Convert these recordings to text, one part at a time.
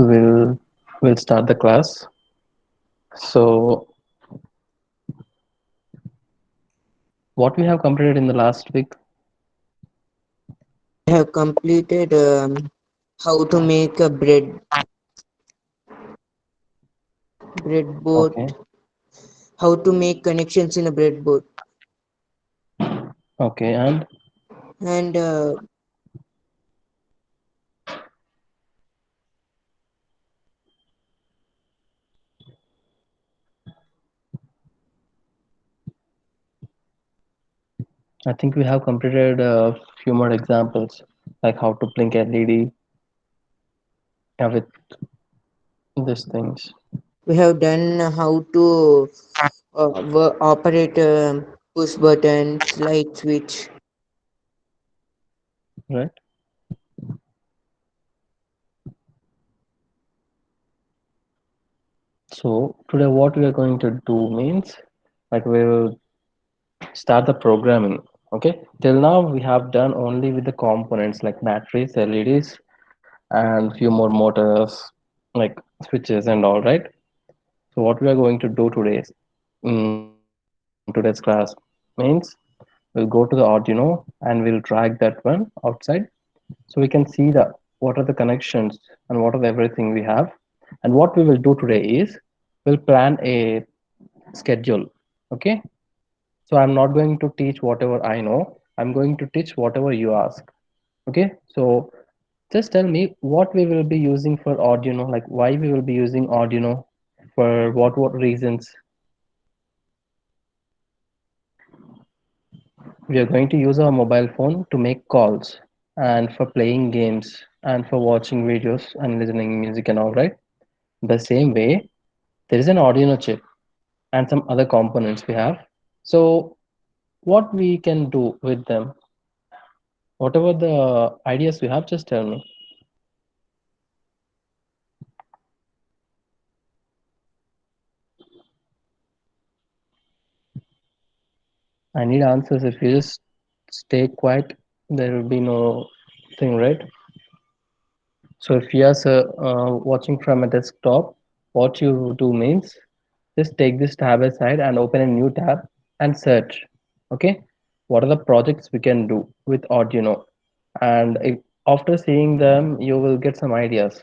So we'll start the class. So what we have completed in the last week? We have completed how to make a breadboard, Okay. how to make connections in a breadboard, Okay. And and I think we have completed a few more examples, like how to blink LED with these things, we have done how to operate push buttons, light switch. right? So today what we are going to do means like we will start the programming. Okay. Till now we have done only with the components like batteries, LEDs, and few more motors like switches and all, right? So what we are going to do today in today's class means we'll go to the Arduino and we'll drag that one outside so we can see the what are the connections and what are the everything we have. And what we will do today is we'll plan a schedule. Okay. So I'm not going to teach whatever I know. I'm going to teach whatever you ask. Okay. So just tell me what we will be using for Arduino, like why we will be using Arduino, for what reasons. We are going to use our mobile phone to make calls and for playing games and for watching videos and listening music and all, right? The same way, there is an Arduino chip and some other components we have. So what we can do with them, whatever the ideas you have, just tell me. I need answers. If you just stay quiet, there will be no thing, right? So if you are watching from a desktop, what you do means just take this tab aside and open a new tab and search. Okay, what are the projects we can do with Arduino? And after seeing them, you will get some ideas.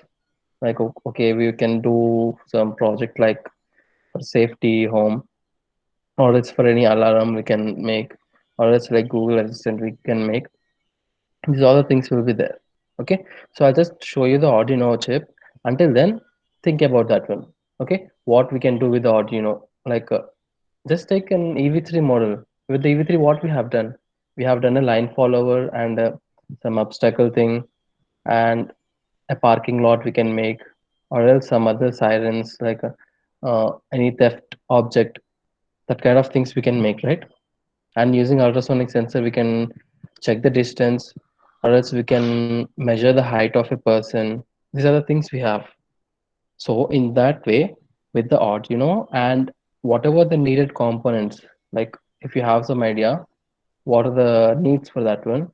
Like okay, we can do some project like for safety home, or it's for any alarm we can make, or it's like Google Assistant we can make. These all the things will be there. Okay, so I'll just show you the Arduino chip. Until then, think about that one. Okay, what we can do with the Arduino, like just take an EV3 model. With the EV3 what we have done a line follower and some obstacle thing and a parking lot we can make, or else some other sirens like any theft object, that kind of things we can make, right? And using ultrasonic sensor we can check the distance, or else we can measure the height of a person. These are the things we have. So in that way, with the Arduino and whatever the needed components, like if you have some idea what are the needs for that one,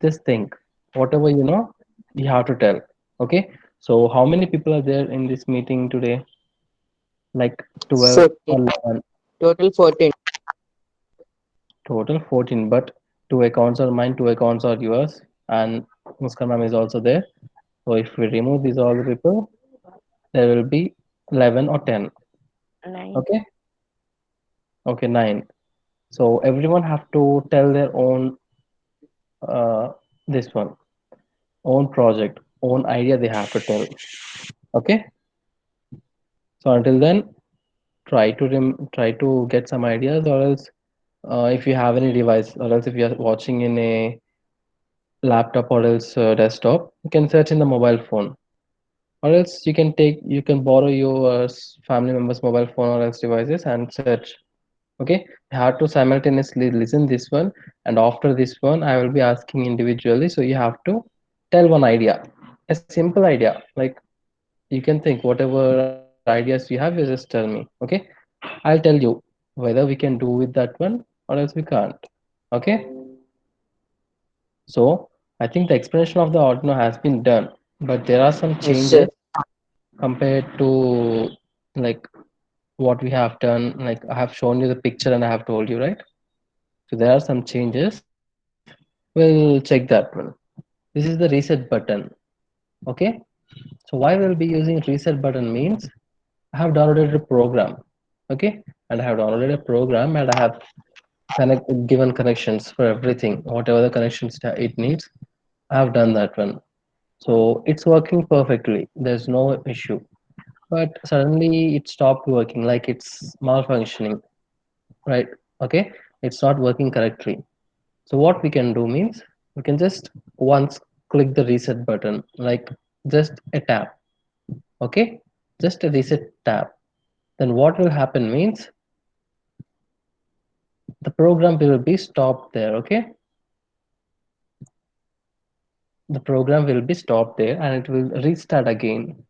just think whatever you know, you have to tell. Okay, so how many people are there in this meeting today? Like 12 or 14. 11? Total 14. Total 14, but two accounts are mine, two accounts are yours, and Muskan ma'am is also there. So if we remove these all the people, there will be 11 or 10. Nine. Okay, okay, 9. So everyone have to tell their own this one, own project, own idea they have to tell. Okay, so until then, try to get some ideas, or else if you have any device, or else if you are watching in a laptop or else desktop, you can search in the mobile phone, or else you can borrow your family members mobile phone or else devices and search. Okay, you have to simultaneously listen this one, and after this one I will be asking individually, so you have to tell one idea, a simple idea, like you can think whatever ideas you have, you just tell me. Okay, I'll tell you whether we can do with that one or else we can't. Okay, so I think the explanation of the Arduino has been done, but there are some Yes, sir. changes. compared to like what we have done. Like I have shown you the picture and I have told you, right? So there are some changes. We'll check that one. This is the reset button. Okay. So why we'll be using reset button means I have downloaded a program. Okay. And I have downloaded a program and I have given connections for everything, whatever the connections that it needs. I have done that one. So it's working perfectly. There's no issue. But suddenly it stopped working, like it's malfunctioning, right? Okay. It's not working correctly. So what we can do means we can just once click the reset button, like just a tap. Okay. Just a reset tap. Then what will happen means the program will be stopped there. Okay. The program will be stopped there and it will restart again.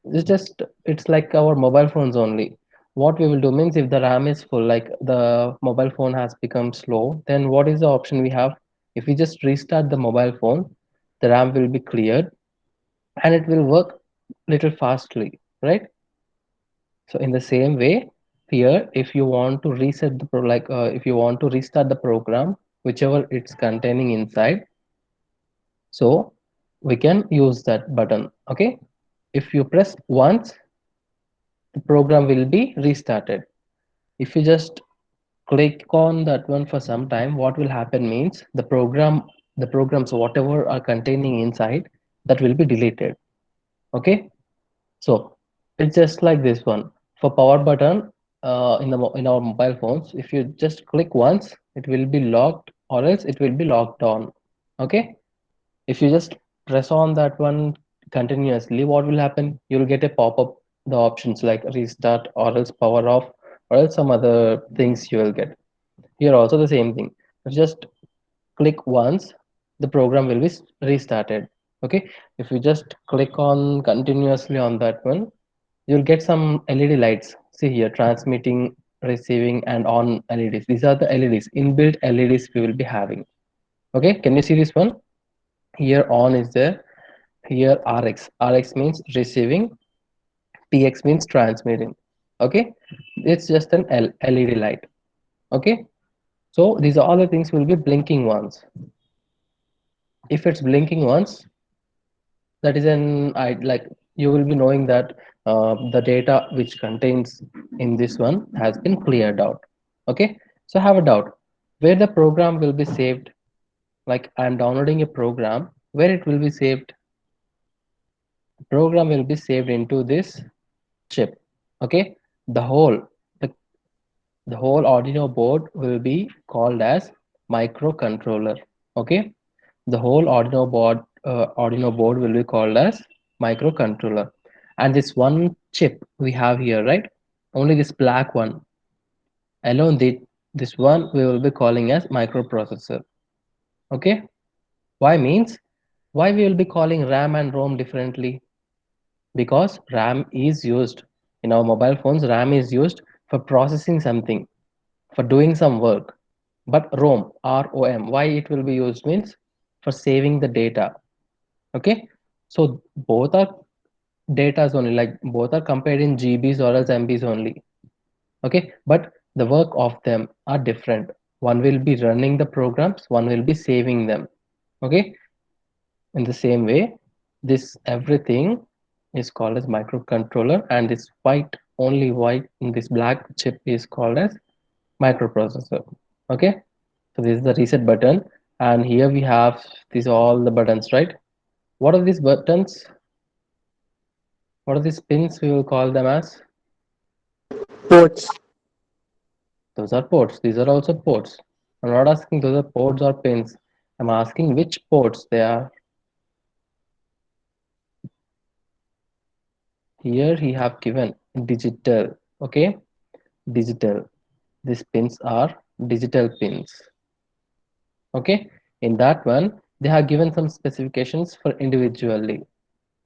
It's like our mobile phones only. What we will do means if the RAM is full, like the mobile phone has become slow, then what is the option we have? If we just restart the mobile phone, the RAM will be cleared and it will work little fastly, right? So in the same way, here if you want to reset the if you want to restart the program, whichever it's containing inside, so we can use that button. Okay, if you press once, the program will be restarted. If you just click on that one for some time, what will happen means the programs whatever are containing inside, that will be deleted. Okay, so it's just like this one. For power button, in our mobile phones, if you just click once, it will be locked or else it will be locked on. Okay, if you just press on that one continuously, what will happen? You'll get a pop-up, the options like restart or else power off or else some other things you will get. Here also the same thing. Just click once, the program will be restarted. Okay, if you just click on continuously on that one, you'll get some LED lights. See here, transmitting, receiving, and on LEDs. These are the LEDs, inbuilt LEDs we will be having. Okay, can you see this one? Here on is there. Here RX. RX means receiving. TX means transmitting. Okay, it's just an LED light. Okay, so these are all the things will be blinking once. If it's blinking once, that is an I like you will be knowing that the data which contains in this one has been cleared out. Okay, so I have a doubt where the program will be saved. Like I'm downloading a program where it will be saved. The program will be saved into this chip. Okay, the whole the, the whole Arduino board will be called as microcontroller. Okay, the whole Arduino board will be called as microcontroller. And this one chip we have here, right? Only this black one alone, this one we will be calling as microprocessor. Okay, why means why we will be calling RAM and ROM differently? Because RAM is used in our mobile phones. RAM is used for processing something, for doing some work. But ROM, why it will be used means for saving the data. Okay, so both are datas only, like both are compared in GBs or else MBs only. Okay, but the work of them are different. One will be running the programs, one will be saving them. Okay, in the same way, this everything is called as microcontroller, and this white, only white in this black chip is called as microprocessor. Okay, so this is the reset button, and here we have these all the buttons, right? What are these buttons? What are these pins? We will call them as, Ports. those are ports. These are also ports. I'm not asking those are ports or pins. I'm asking which ports they are. Here he have given digital. Okay, digital. These pins are digital pins. Okay, in that one they have given some specifications for individually.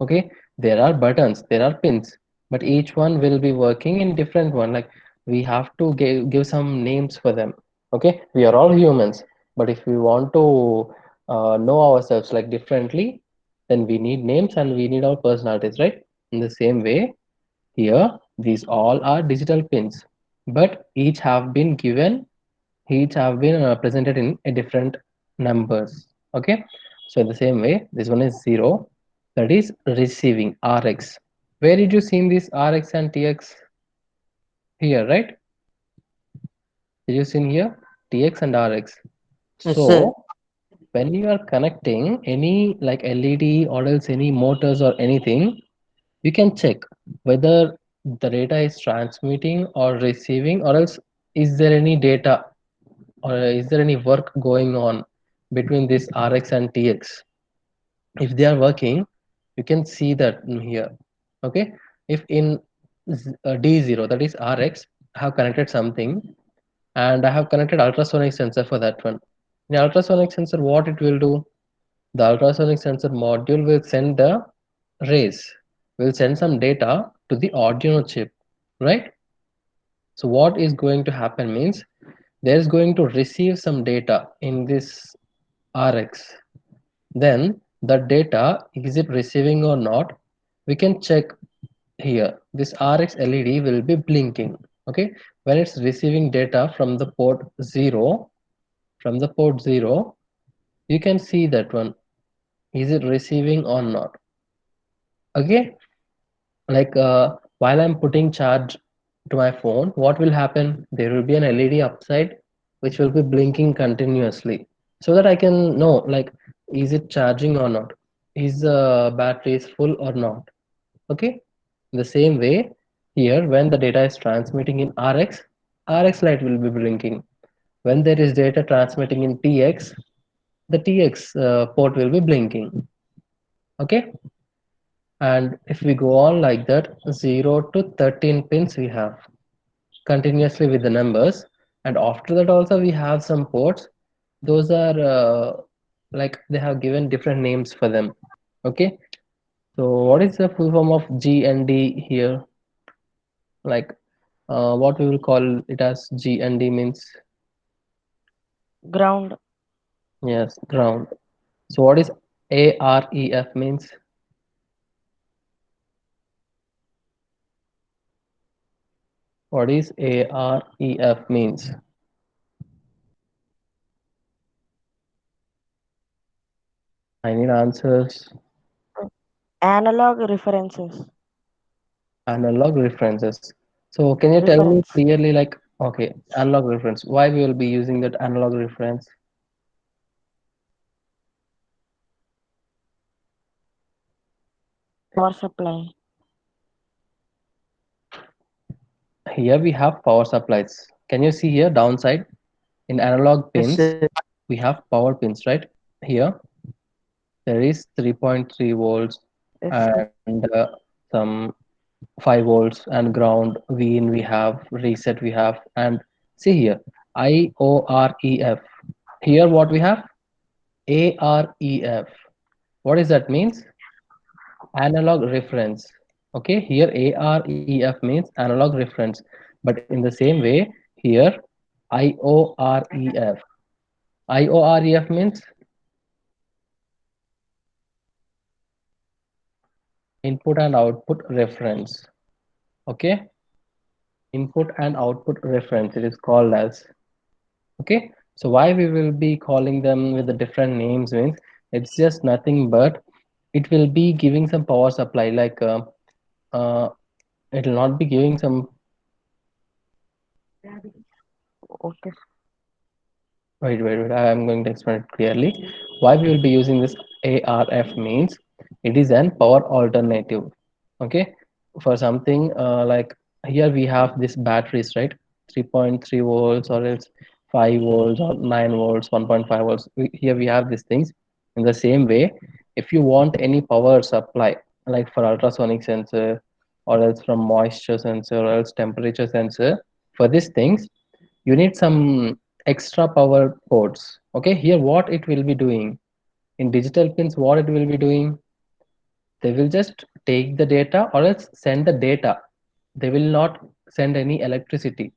Okay, there are buttons, there are pins, but each one will be working in different one. Like we have to give some names for them. Okay, we are all humans, but if we want to know ourselves like differently, then we need names and we need our personalities, right? In the same way, here these all are digital pins, but each have been presented in a different numbers. Okay, so in the same way, this one is 0, that is receiving Rx. Where did you see this Rx and Tx? Here, right? Did you see here Tx and Rx? Yes, sir. So when you are connecting any like LED or else any motors or anything, you can check whether the data is transmitting or receiving, or else is there any data or is there any work going on between this Rx and Tx. If they are working, you can see that here. Okay, if in D0, that is Rx, I have connected something, and I have connected ultrasonic sensor for that one. The ultrasonic sensor, what it will do, the ultrasonic sensor module will send the rays, will send some data to the Arduino chip, right? So what is going to happen means there is going to receive some data in this Rx. Then the data, is it receiving or not? We can check here. This Rx LED will be blinking. Okay, when it's receiving data from the port 0, you can see that one. Is it receiving or not? Okay, like while I'm putting charge to my phone, what will happen? There will be an LED upside which will be blinking continuously, so that I can know like is it charging or not, is the battery is full or not. Okay, the same way here, when the data is transmitting in Rx light will be blinking. When there is data transmitting in Tx, the Tx port will be blinking. Okay, and if we go on like that, 0 to 13 pins we have continuously with the numbers, and after that also we have some ports. Those are like they have given different names for them. Okay, so what is the full form of G and D here? Like what we will call it as G and D means? Ground. Yes, ground. So what is AREF means? What is AREF means? I need answers. Analog references. Analog references. So can you tell me Reference. clearly, like, okay, analog reference, why we will be using that analog reference? Power supply. Here we have power supplies. Can you see here downside? In analog Yes, pins, sir. we have power pins, right? Here there is 3.3 volts Yes, sir. and some 5 volts and ground. V in we have, reset we have, and see here IOREF. Here what we have? AREF. What is that means? Analog reference. Okay, here AREF means analog reference, but in the same way here IOREF. IOREF means input and output reference. Okay, input and output reference it is called as. Okay, so why we will be calling them with the different names means it's just nothing but it will be giving some power supply, like uh, it will not be giving some. Okay. Wait. I'm going to explain it clearly. Why we will be using this ARF means it is an power alternative. Okay, for something like here we have this batteries, right? 3.3 volts or else 5 volts or 9 volts, 1.5 volts. Here we have these things. In the same way, if you want any power supply, like for ultrasonic sensor or else from moisture sensor or else temperature sensor, for these things you need some extra power ports. Okay, here what it will be doing in digital pins, what it will be doing, they will just take the data or else send the data. They will not send any electricity,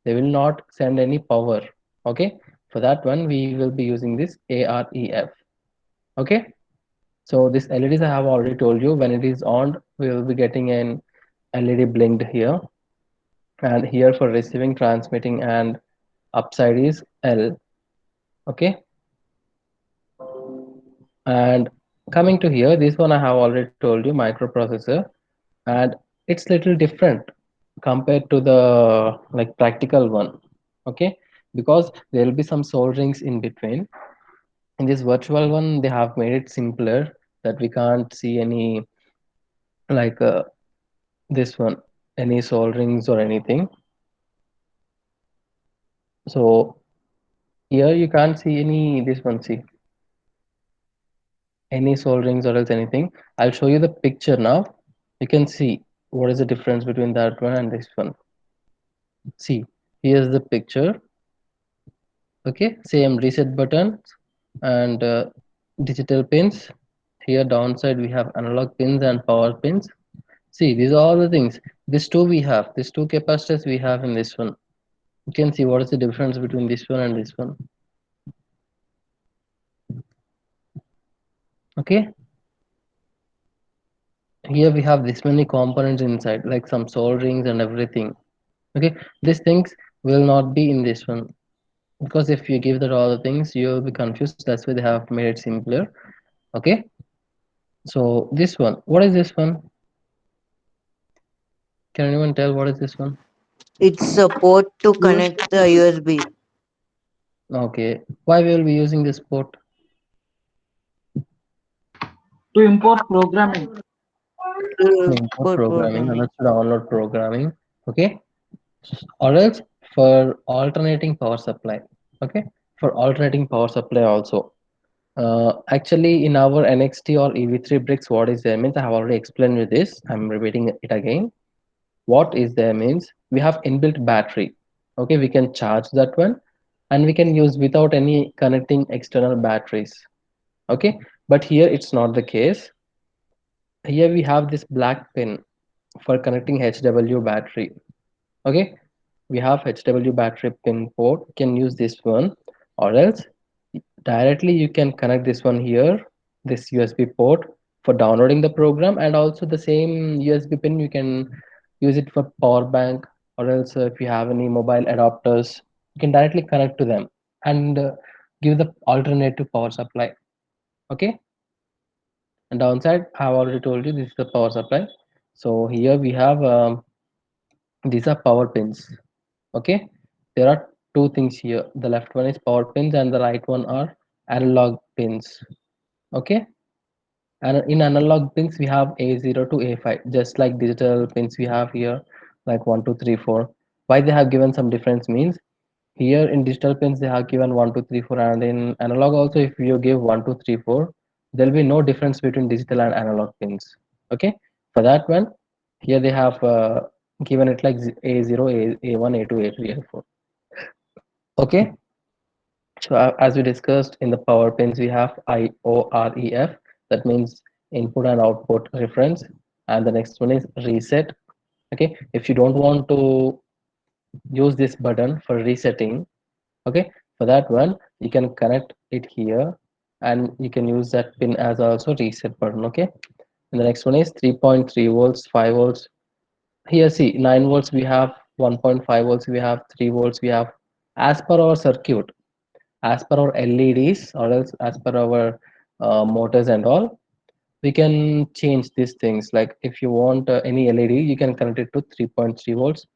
they will not send any power. Okay, for that one we will be using this AREF. Okay, so this LEDs I have already told you, when it is on, we will be getting an LED blinked here, and here for receiving, transmitting, and upside is L. Okay, and coming to here, this one I have already told you, microprocessor, and it's little different compared to the like practical one. Okay, because there will be some solderings in between. In this virtual one, they have made it simpler that we can't see any like this one, any solderings or anything. So here you can't see any this one, see any solderings or else anything. I'll show you the picture now. You can see what is the difference between that one and this one. See, here's the picture. Okay, same reset buttons and digital pins. Here downside we have analog pins and power pins. See, these are all the things. These two we have, these two capacitors we have in this one. You can see what is the difference between this one and this one. Okay, here we have this many components inside, like some solderings and everything. Okay, these things will not be in this one, because if you give that all the things, you'll be confused. That's why they have made it simpler. Okay, so this one, what is this one? Can anyone tell what is this one? It's a port to Use connect the USB. Okay, why we will be using this port? To import programming. Import For programming, and programming. that's download programming. Okay, or else for alternating power supply. Okay, for alternating power supply also. Actually, in our NXT or EV3 bricks, what is there means I have already explained with this. I'm repeating it again. What is there means we have inbuilt battery. Okay, we can charge that one, and we can use without any connecting external batteries. Okay, but here it's not the case. Here we have this black pin for connecting HW battery. Okay, we have HW battery pin port. You can use this one, or else directly you can connect this one here, this USB port for downloading the program, and also the same USB pin you can use it for power bank, or else if you have any mobile adapters, you can directly connect to them and give the alternative power supply. Okay, and downside I have already told you, this is the power supply. So here we have these are power pins. Okay, there are two things here. The left one is power pins and the right one are analog pins. Okay, and in analog pins we have A0 to A5, just like digital pins we have here, like 1 2 3 4. Why they have given some difference means, here in digital pins they have given 1 2 3 4, and in analog also if you give 1 2 3 4, there will be no difference between digital and analog pins. Okay, for that one, here they have given it like A0, A1, A2, A3, A4. Okay, so as we discussed, in the power pins we have IOREF, that means input and output reference, and the next one is reset. Okay, if you don't want to use this button for resetting, okay, for that one you can connect it here, and you can use that pin as also reset button. Okay, and the next one is 3.3 volts, 5 volts. Here see, 9 volts we have, 1.5 volts we have, 3 volts we have. As per our circuit, as per our LEDs, or else as per our motors and all, we can change these things. Like if you want any LED, you can connect it to 3.3 volts.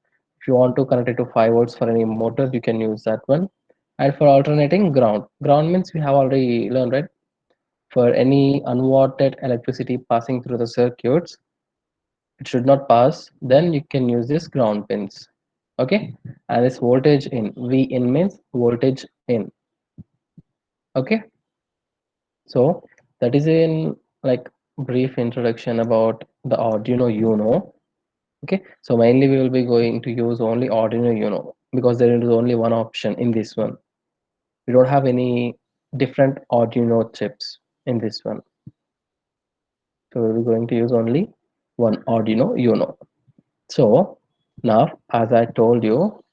If you want to connect it to 5 volts for any motor, you can use that one. And for alternating, ground, ground means we have already learned, right? For any unwanted electricity passing through the circuits, it should not pass, then you can use this ground pins. Okay, and this voltage in, V in means voltage in. Okay, so that is in like brief introduction about the Arduino Uno. Okay, so mainly we will be going to use only Arduino Uno, because there is only one option in this one. We don't have any different Arduino chips in this one, so we'll be going to use only one Arduino Uno. So now, as I told you,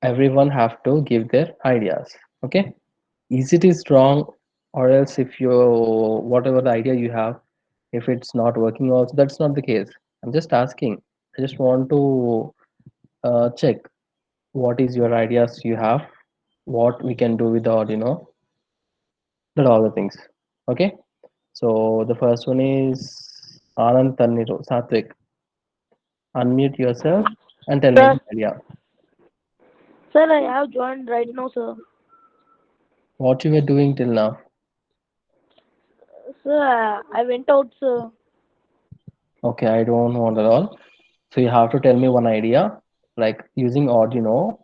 everyone have to give their ideas. Okay, is it is wrong, or else if you, whatever the idea you have, If it's not working also, that's not the case. I'm just asking. I just want to check what is your ideas you have, what we can do with the Arduino, that all the things. Okay. So the first one is Anand Tanniru. Satvik, unmute yourself and tell me Sir, the idea. sir, I have joined right now, sir. What you were doing till now. Sir, I went out, sir. Okay, I don't want at all. So you have to tell me one idea, like using Arduino.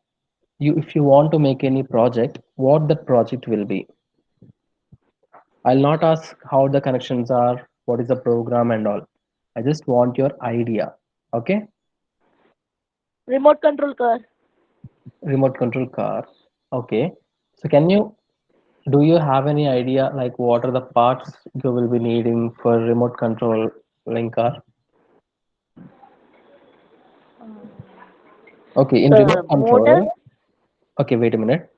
You, if you want to make any project, what that project will be. I'll not ask how the connections are, what is the program and all. I just want your idea. Okay? Remote control car. Remote control car. Okay. So can you do you have any idea like what are the parts you will be needing for remote control link car? Okay, in The remote motor. control, okay, wait a minute.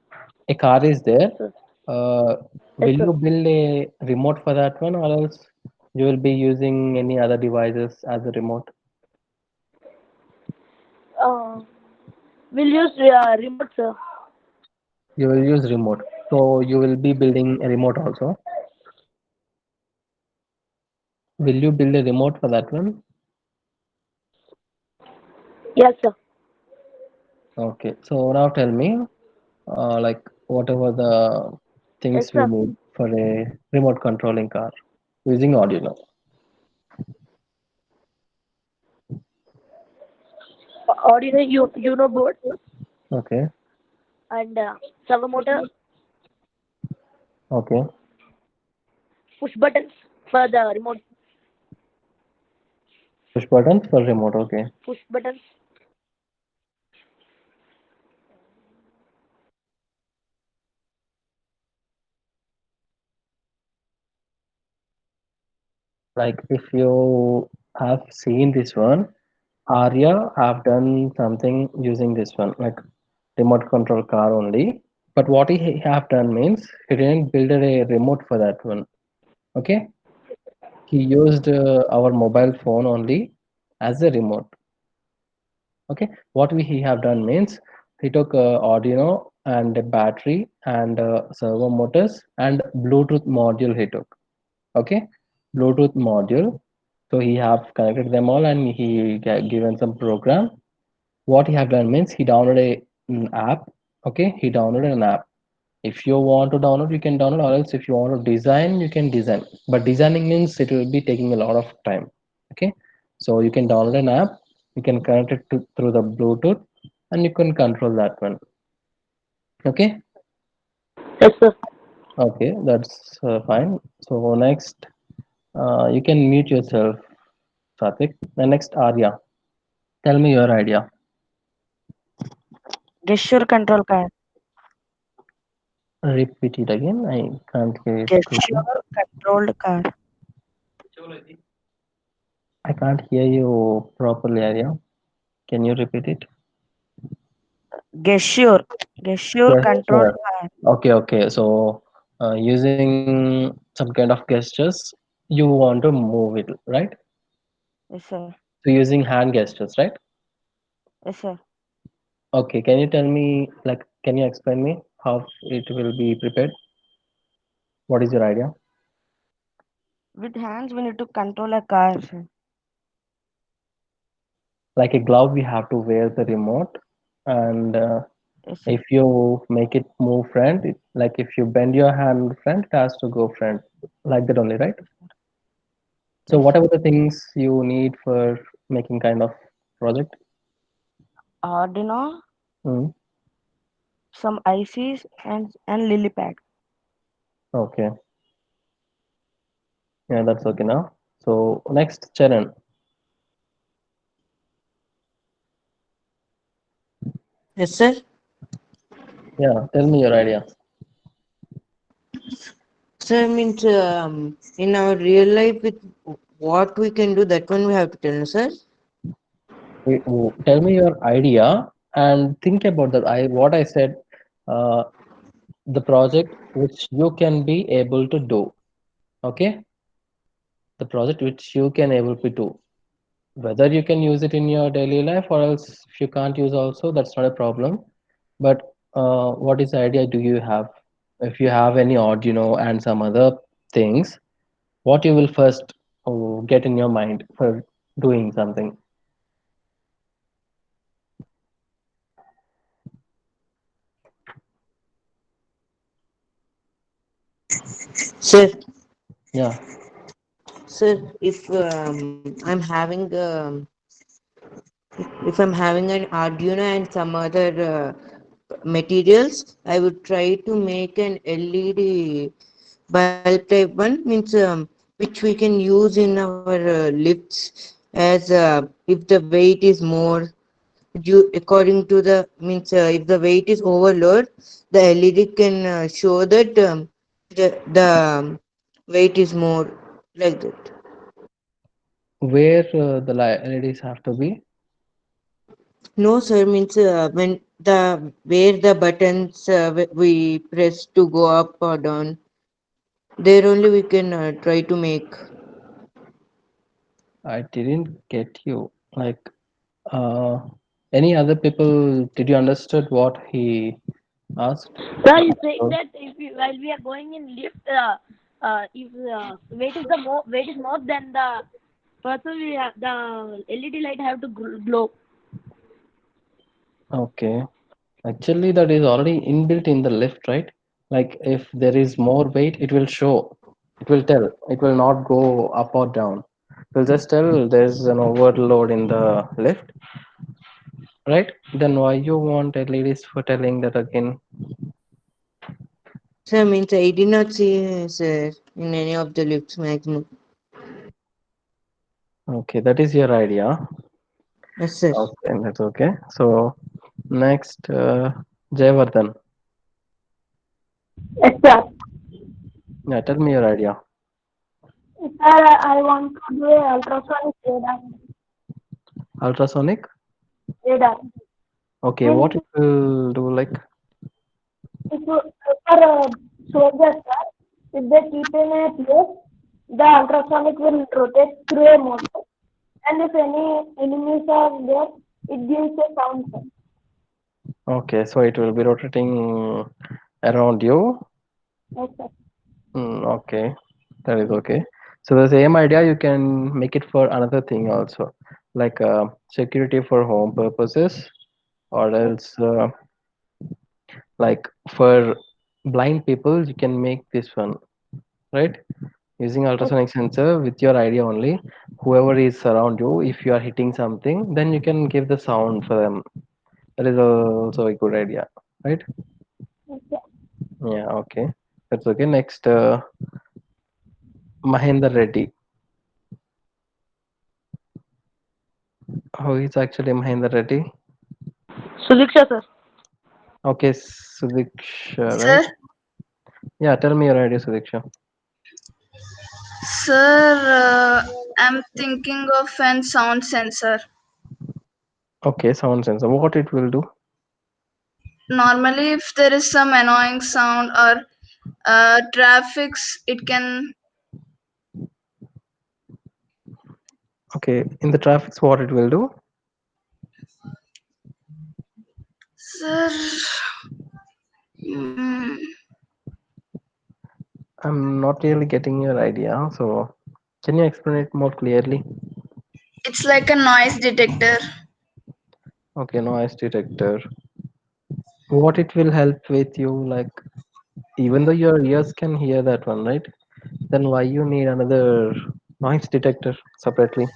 A car is there. Sir. Uh, Yes, will sir. you build a remote for that one, or else you will be using any other devices as a remote? Uh, we'll use remote, sir. You will use remote. So you will be building a remote also. Will you build a remote for that one? Yes, sir. Okay. So now tell me, like whatever the Yes, things we sir. need for a remote controlling car using Arduino. Ordinary Uno board Okay. and servo motor, Okay. push buttons for the remote, Push buttons for remote. Okay. push buttons. Like if you have seen this one, Arya have done something using this one, like remote control car only. But what he have done means he didn't build a remote for that one. Okay, he used our mobile phone only as a remote. Okay, what he have done means he took Arduino and a battery and servo motors and Bluetooth module he took. Okay, Bluetooth module. So he have connected them all and he given some program. What he have done means he downloaded an app. Okay, he downloaded an app. If you want to download, you can download, or else if you want to design, you can design. But designing means it will be taking a lot of time. Okay, so you can download an app, you can connect it to through the Bluetooth, and you can control that one. Okay, Yes, sir. okay, that's fine. So next, you can mute yourself, Satvik. The next, Arya. Tell me your idea. Gesture control car. Repeat it again. I can't hear it Gesture clearly. controlled car. I can't hear you properly, Arya. Can you repeat it? Gesture. Gesture Yes, controlled sure. car. Okay, okay. So, using some kind of gestures, you want to move it, right? Yes, sir. So, using hand gestures, right? Yes, sir. Okay. Can you tell me, like, can you explain me how it will be prepared? What is your idea? With hands, we need to control a car, sir. Like a glove, we have to wear the remote, and Yes, sir. if you make it move front, like if you bend your hand front, it has to go front, like that only, right? So, Yes, what sir. are the things you need for making kind of project? Arduino, Mm, some ICs, and lily pad. okay. Yeah, that's okay now. So next, Charan. Yes, sir. Yeah, tell me your idea. Sir, means in our real life, with what we can do, that one we have to tell, no, sir. Tell me your idea and think about that. I what I said, uh, the project which you can be able to do. Okay. the project which you can able to do. Whether you can use it in your daily life or else if you can't use also, that's not a problem. But what is the idea do you have? If you have any Arduino and some other things, what you will first get in your mind for doing something? Sir, Yeah. sir, if I'm having if I'm having an Arduino and some other materials, I would try to make an LED bulb type one, means which we can use in our lifts, as if the weight is more, due according to the, means if the weight is overload, the LED can show that the weight is more, like that. Where the LEDs have to be? No, sir, means when the where the buttons we press to go up or down, there only we can try to make. I didn't get you. Like, uh, any other people, did you understood what he asked? Sir is saying Oh, that if we, while we are going in lift, if weight is more than the person, we have the LED light have to glow. okay. Actually, that is already inbuilt in the lift, right? Like, if there is more weight, it will show. It will tell. It will not go up or down. It will just tell there's an overload in the lift, right? Then why you want LEDs for telling that again? Sir, means I did not see, sir, in any of the lifts maximum. Okay, that is your idea. Yes, sir. Okay, that's okay. So next, Jayavardhan. Yes, sir. Yeah, tell me your idea. Sir, I want to do a ultrasonic Ultrasonic. radar. Okay, Means what it will do? Like, if for soldiers, sir, if they keep in a place, the ultrasonic will rotate through a motor, and if any enemies are there, it gives a sound, sir. okay, so it will be rotating around you. Yes, sir. Okay, that is okay. So the same idea you can make it for another thing also, like security for home purposes, or Yes, else like for blind people you can make this one, right? Using yes, ultrasonic sensor with your idea only, whoever is around you, if you are hitting something, then you can give the sound for them. That is also a good idea, right? yes, sir. Yeah, okay. That's okay. Next, Mahender Reddy. Who is actually Mahender Reddy? Sudiksha, sir. Okay, Sudiksha, right? Sir, Yeah, tell me your idea, Sudiksha. I'm thinking of an sound sensor. Okay, sound sensor. What it will do? Normally, if there is some annoying sound or traffics, it can. Okay, in the traffics, what it will do? Sir, mm, I'm not really getting your idea. So, can you explain it more clearly? it's like a noise detector. Okay, noise detector. What it will help with you, like, even though your ears can hear that one, right? Then why you need another noise detector separately?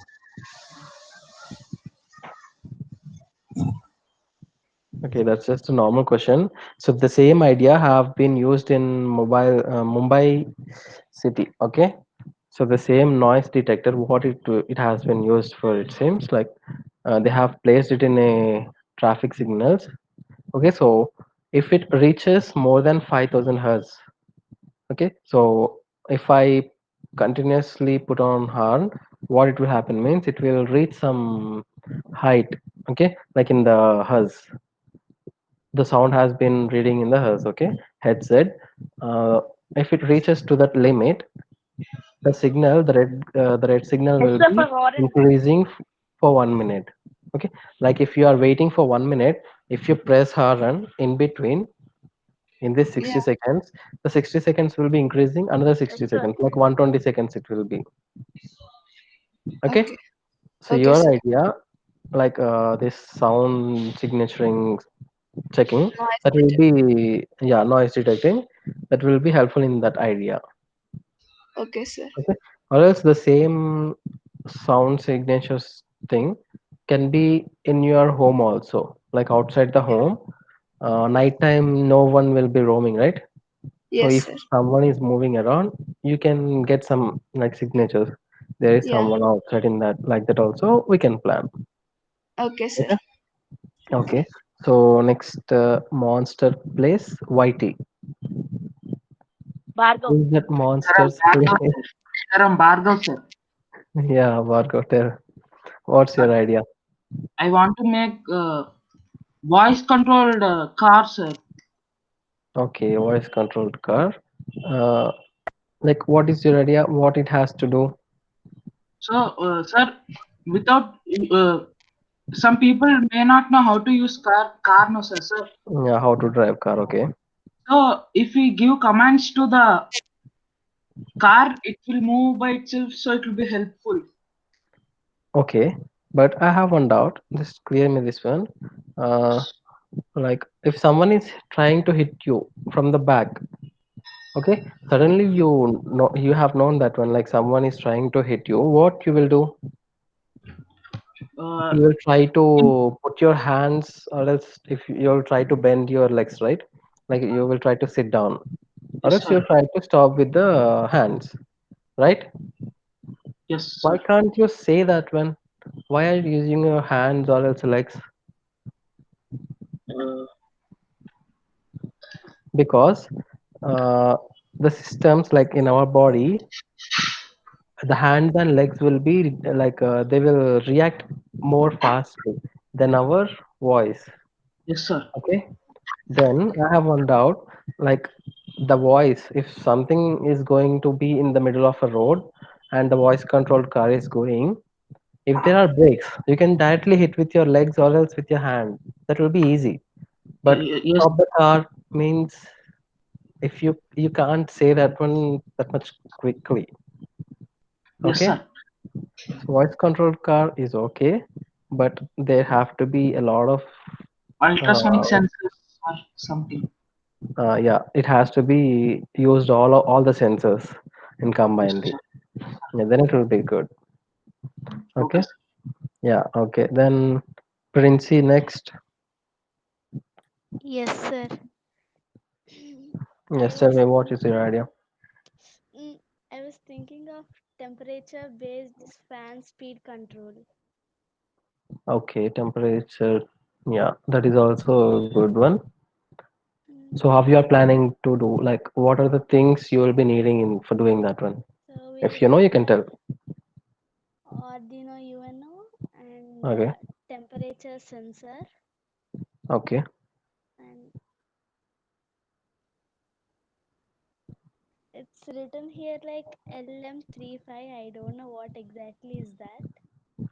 Okay, that's just a normal question. So the same idea have been used in mobile Mumbai city. Okay, so the same noise detector, what it has been used for, it seems like they have placed it in a traffic signals. Okay, so if it reaches more than 5,000 hertz, okay, so if I continuously put on horn, what it will happen means it will reach some height. Okay, like in the hertz, the sound has been reading in the hertz. Okay, headset. uh, if it reaches to that limit, the red signal Yes, will sir, be for warrant. increasing for 1 minute. Okay, like if you are waiting for 1 minute, if you press horn in between in this Yeah. 60 seconds, the 60 seconds will be increasing another Yes, 60 sir. seconds, like 120 seconds it will be. Okay, Okay. so Okay, your sir. idea, like this sound signaturing checking, Noise that will detector. be, yeah, noise detecting, that will be helpful in that idea. Okay, sir. Okay, or else the same sound signatures thing can be in your home also, like outside the home. Nighttime, no one will be roaming, right? So Yes, if sir. someone is moving around, you can get some like signatures. There is Yeah. someone outside in that, like that also we can plan. Okay, sir. Okay. Okay. So next monster place, Whitey. Bhargav. Is that Sir, I'm monsters Bhargav, place? sir. Sir, I'm Bhargav, sir. Yeah, Vargo, tell. What's Sir, your idea? I want to make voice controlled car, sir. Okay, voice controlled car. Uh, like what is your idea? What it has to do? So, sir, without some people may not know how to use car, no, sir. Yeah, how to drive car? Okay. So if we give commands to the car, it will move by itself, so it will be helpful. Okay, but I have one doubt. Just clear me this one. Uh, like if someone is trying to hit you from the back, okay, suddenly you know you have known that one. Like someone is trying to hit you, what you will do? Uh, You will try in, to put your hands, or else if you'll try to bend your legs, right? Like you will try to sit down, or yes, else you'll sir. try to stop with the hands, right? Yes, Why sir. can't you say that one? Why are you using your hands or else legs? Uh, Because uh, the systems like in our body, the hands and legs will be like they will react more fastly than our voice. yes, sir. Okay, then I have one doubt, like the voice, if something is going to be in the middle of a road and the voice controlled car is going, if there are brakes, you can directly hit with your legs or else with your hand. That will be easy. But Yes, stop the car means if you can't say that one that much quickly. yes, Okay, sir. so voice controlled car is okay, but there have to be a lot of Ultrasonic uh, sensors or something. yeah, it has to be used all the sensors and Yes, combinedly. sir. Yeah, then it will be good. Okay, Okay. sir. Yeah. Okay. Then Princey next. Yes, sir. I Yes, tell was me what is your idea? mm, I was thinking of temperature-based fan speed control. Okay, temperature. Yeah, that is also a good one. Mm, So how you are planning to do? Like, what are the things you will be needing in for doing that one? So we'll If you know, you need can tell. Arduino UNO and Okay. temperature sensor, Okay. and it's written here like LM35. I don't know what exactly is that.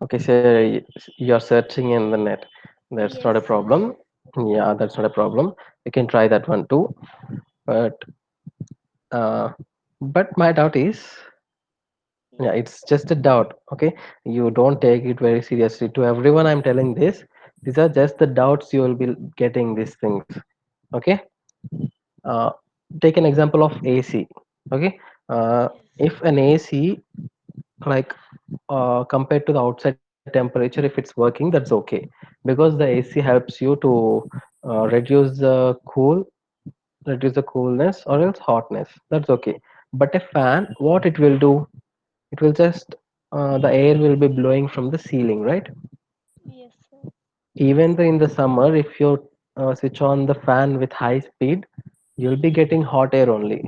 Okay. So you're searching in the net. That's not Yes, a sir. problem. Yeah, that's not a problem. You can try that one too. But uh, but my doubt is, yeah, Yes. it's just a doubt. Okay, you don't take it very seriously. To everyone, I'm telling this. These are just the doubts you will be getting these things. Okay, uh, take an example of AC. Okay, Yes. if an AC, like compared to the outside temperature, if it's working, that's okay, because the AC helps you to reduce the reduce the coolness or else hotness. That's okay. But a fan, what it will do? It will just the air will be blowing from the ceiling, right? Yes, sir. Even though in the summer, if you switch on the fan with high speed, you'll be getting hot air only,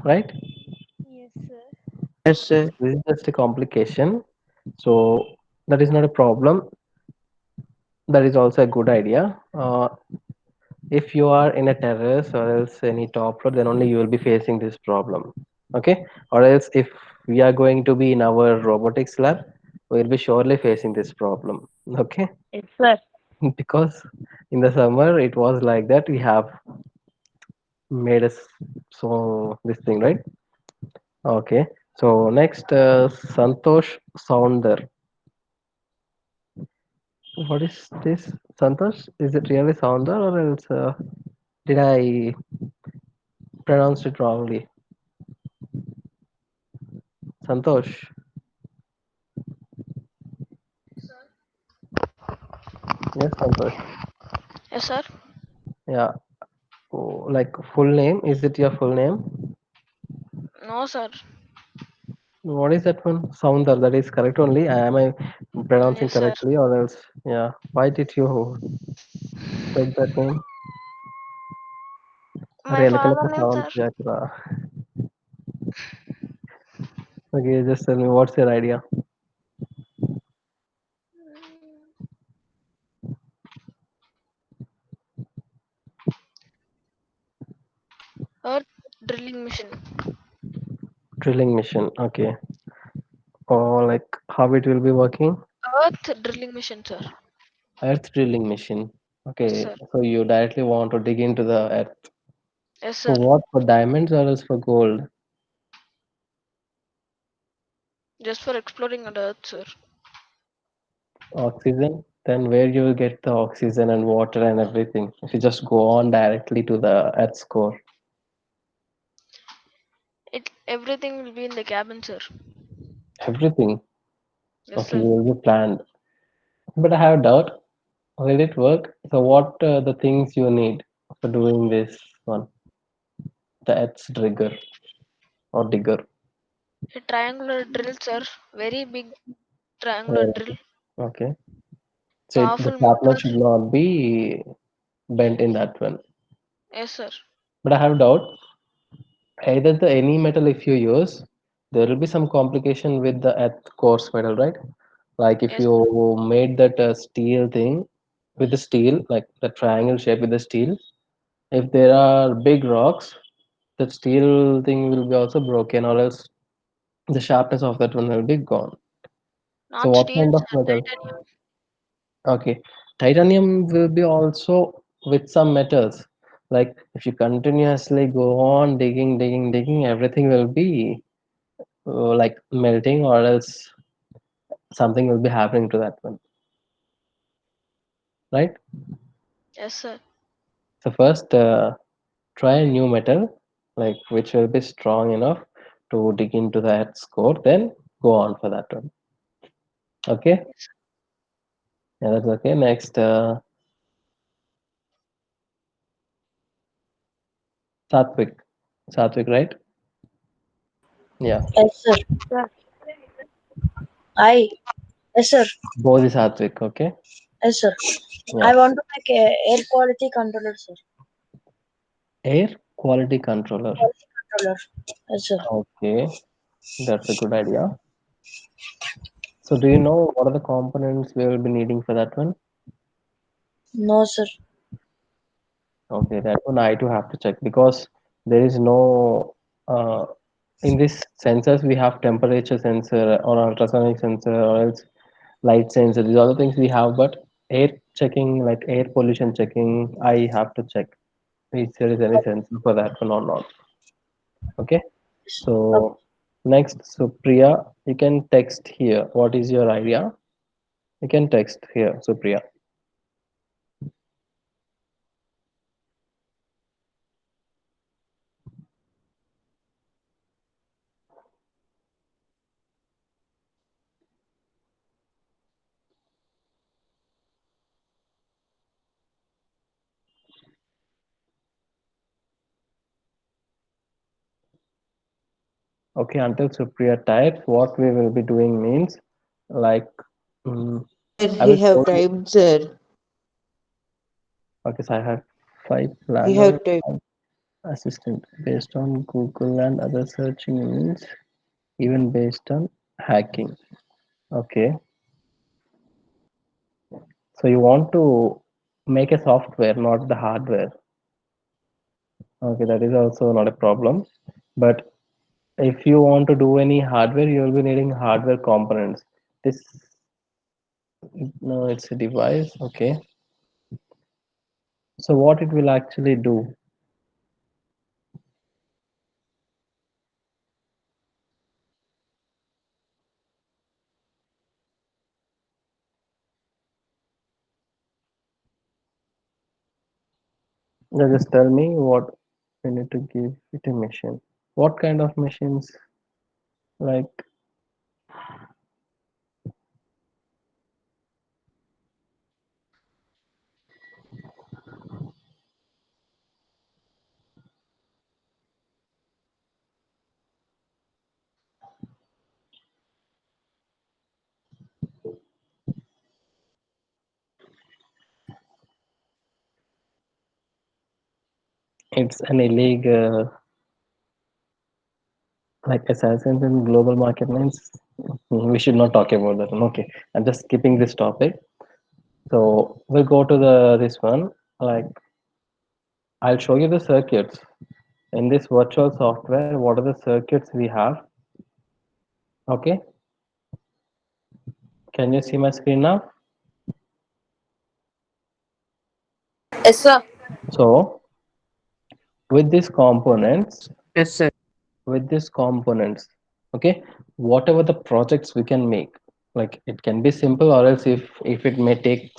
right? Yes, sir. Yes, sir. This is just a complication. So that is not a problem. That is also a good idea. If you are in a terrace or else any top floor, then only you will be facing this problem. Okay, or else if we are going to be in our robotics lab, we'll be surely facing this problem. Okay, Yes, sir. because in the summer it was like that. We have made us so this thing, right? Okay, so next, Santosh Sounder. What is this, Santosh? Is it really Sounder, or else did I pronounce it wrongly? Santosh. Yes, Santosh. Yes, sir. Yeah. Oh, like full name? Is it your full name? No, sir. What is that one? Sounder. That is correct only. Am I pronouncing Yes, sir. correctly, or else? Yeah. Why did you take that name? My Really, father name, sir. Okay, just tell me what's your idea. Earth drilling machine. Drilling machine. Okay. Or like how it will be working? Earth drilling machine, sir. Earth drilling machine. Yes, Okay. sir. So you directly want to dig into the earth. Yes, For sir. what? For diamonds or else for gold? Just for exploring the earth, sir. Oxygen? Then where you will get the oxygen and water and everything? If you just go on directly to the Earth's core, It everything will be in the cabin, sir. everything. Yes, Okay, sir. will be planned. But I have a doubt. Will it work? So what the things you need for doing this one? The Earth's trigger or digger. A triangular drill, sir. Very big triangular Where- drill. Okay. So the Powerful sharpness motor. should not be bent in that one. Yes, sir. But I have a doubt. Either the any metal if you use, there will be some complication with the Earth course metal, right? Like if Yes, sir. you made that steel thing with the steel, like the triangle shape with the steel, if there are big rocks, that steel thing will be also broken, or else the sharpness of that one will be gone. So Not what steel, kind of sir. metal? Titanium. Okay, titanium will be also with some metals. Like if you continuously go on digging, everything will be like melting, or else something will be happening to that one, right? Yes, sir. So first, try a new metal, like which will be strong enough to dig into that score. Then go on for that one. Okay, yeah, that's okay. Next, Satvik. Satvik, right? Yeah, Yes, sir. Sir. I, yes, sir. Bodhi Satvik. Okay, Yes, sir. yeah. I want to make a air quality controller, sir. Air quality controller. Quality controller. Yes, sir. Okay, that's a good idea. So, do you know what are the components we will be needing for that one? No, sir. Okay, that one I too have to check because there is no in this sensors we have temperature sensor or ultrasonic sensor or else light sensor. These are the things we have, but air checking, like air pollution checking, I have to check if there is any sensor for that one or not. Okay, Okay. so next, so Priya, you can text here. What is your idea? You can text here, so Priya. Okay, until Supriya types, what we will be doing means like mm, Sir, I he will have show you. typed, sir. Okay, so I have five He planner have typed. assistant based on Google and other search engines, even based on hacking. Okay, so you want to make a software, not the hardware. Okay, that is also not a problem, but if you want to do any hardware, you will be needing hardware components. This, no, it's a device. Okay. So what it will actually do? Now just tell me what we need to give it a machine. What kind of machines? Like, it's an illegal, like assassins in global market means we should not talk about that one. Okay, I'm just skipping this topic. So we'll go to the this one. Like, I'll show you the circuits in this virtual software. What are the circuits we have? Okay, can you see my screen now? Yes, sir. So with these components, Yes, sir. okay, whatever the projects we can make, like it can be simple, or else if it may take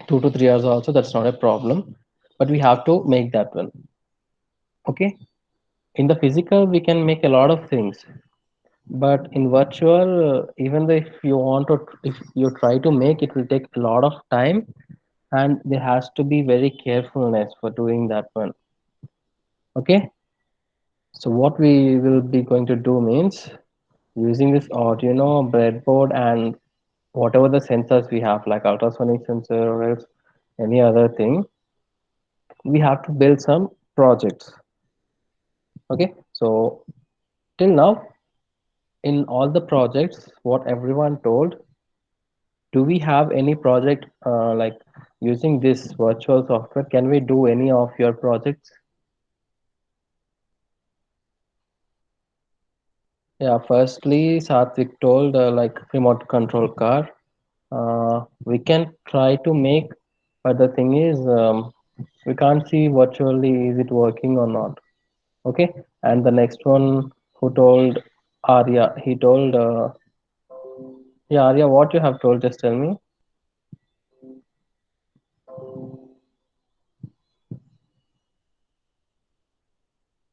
2 to 3 hours also, that's not a problem, but we have to make that one. Okay, in the physical we can make a lot of things, but in virtual, even though if you want to, if you try to make, it will take a lot of time, and there has to be very carefulness for doing that one. Okay, so what we will be going to do means, using this Arduino breadboard and whatever the sensors we have, like ultrasonic sensor or else any other thing, we have to build some projects. Okay, so till now, in all the projects, what everyone told, do we have any project like using this virtual software? Can we do any of your projects? Yeah, firstly, Satvik told like remote control car. We can try to make, but the thing is, we can't see virtually is it working or not. Okay, and the next one who told, Arya, he told, yeah, Arya, what you have told, just tell me.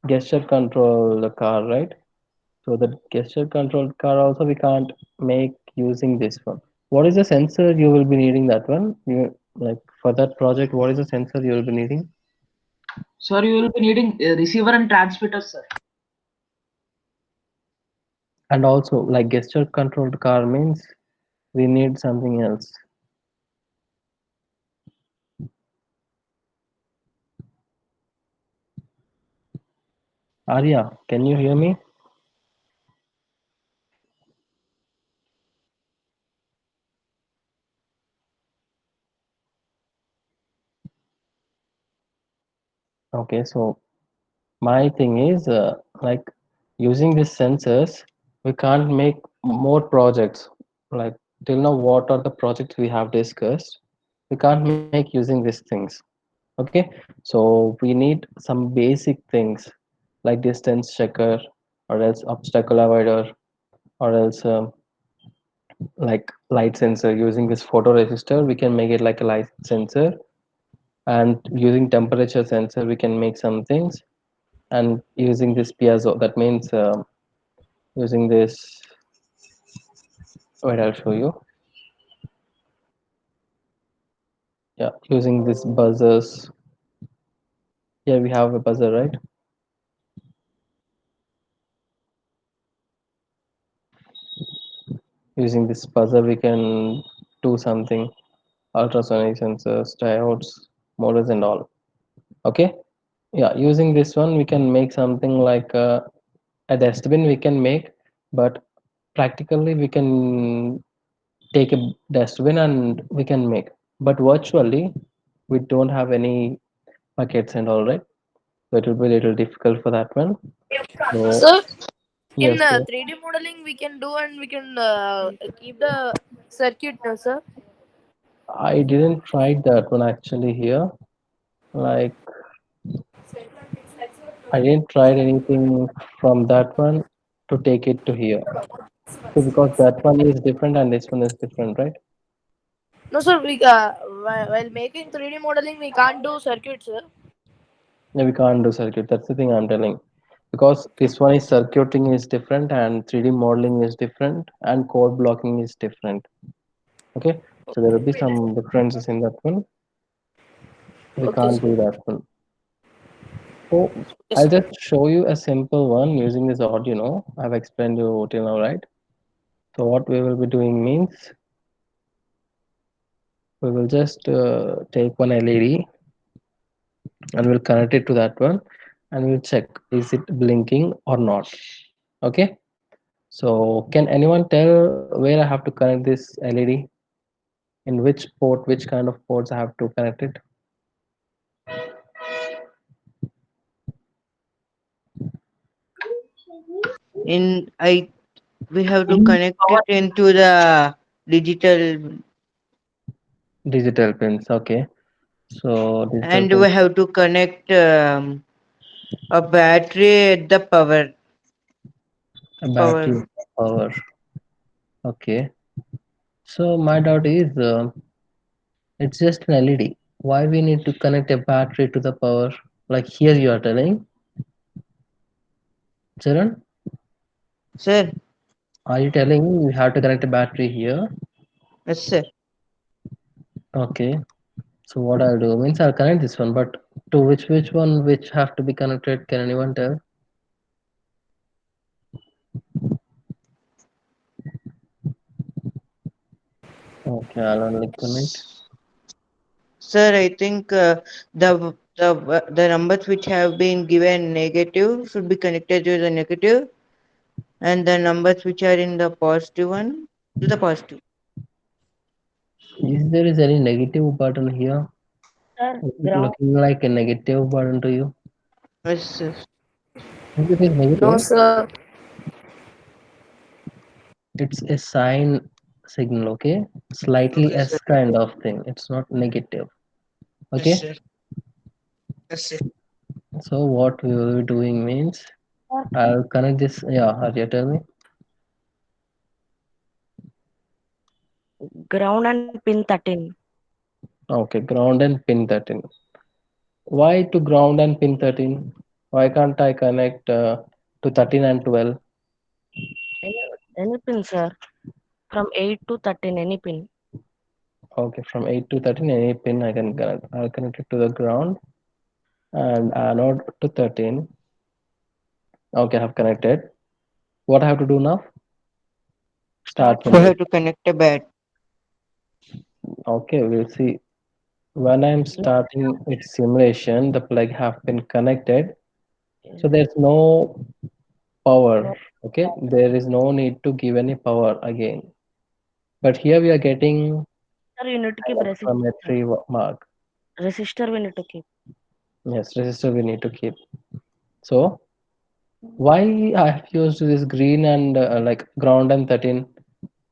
Gesture control the car, right? So the gesture controlled car also we can't make using this one. What is the sensor you will be needing that one? You, like for that project, what is the sensor you will be needing? Sir, you will be needing a receiver and transmitter, sir. And also like gesture controlled car means we need something else. Arya, can you hear me? Okay, so my thing is like using these sensors, we can't make more projects. Like till now, what are the projects we have discussed? We can't make using these things. Okay, so we need some basic things like distance checker, or else obstacle avoider, or else like light sensor. Using this photoresistor, we can make it like a light sensor, and using temperature sensor, we can make some things, and using this piezo, that means using this, wait, I'll show you. Yeah, using this buzzers. Here we have a buzzer, right? Using this buzzer, we can do something, ultrasonic sensors, diodes, motors, and all. Okay, yeah, using this one, we can make something like a dustbin we can make, but practically we can take a dustbin and we can make, but virtually we don't have any buckets and all, right? So it will be a little difficult for that one. So Sir, In Yes, yes. 3D modeling, we can do and we can keep the circuit, no, sir. I didn't try that one actually here. Like I didn't try anything from that one to take it to here. So because that one is different and this one is different, right? No, sir. We while making 3D modeling, we can't do circuits, sir. Yeah, we can't do circuit. That's the thing I'm telling. Because this one is circuiting is different and 3D modeling is different and code blocking is different. Okay, so there will be some differences in that one. We Okay, can't sir. do that one. So Yes, I'll sir. just show you a simple one using this Arduino. I've explained you till now, right? So what we will be doing means we will just take one LED and we'll connect it to that one and we'll check is it blinking or not. Okay, so can anyone tell where I have to connect this LED, in which port, which kind of ports I have to connect it? In I we have to In connect power. it into the digital, Digital pins. Okay, so digital and pins, we have to connect a battery at the a power. battery, power. Okay, so my doubt is it's just an LED. Why we need to connect a battery to the power? Like here you are telling, Charan, Sir, are you telling you have to connect a battery here? yes, sir. Okay, so what I'll do means I'll connect this one, but to which one which have to be connected? Can anyone tell? Okay, I'll only connect. Sir, I think the numbers which have been given negative should be connected to the negative, and the numbers which are in the positive one to the positive. Is there is any negative button here? Sir, Is it ground. looking like a negative button to you? Yes, sir. If it is No, negative, sir. it's a sign signal, okay? Slightly Okay, sir. S kind of thing. It's not negative. Yes, Okay? sir. Yes, sir. So what we will be doing means Sir, I'll connect this. Yeah, Arya, tell me. ground and pin 13. Okay, ground and pin 13. Why to ground and pin 13? Why can't I connect to 13 and 12? Any, any pin, sir. From 8 to 13, any pin. Okay, from 8 to 13, any pin I can connect. I'll connect it to the ground and anode to 13. Okay, I have connected. What I have to do now? Start Start We simulation. have to connect a bat. Okay, we'll see. When I'm starting its simulation, the plug have been connected. So there's no power. Okay, there is no need to give any power again. But here we are getting Sir, you need to keep resistor. exclamatory mark. Resistor we need to keep. Yes, resistor we need to keep. So why I have used this green and like ground and 13?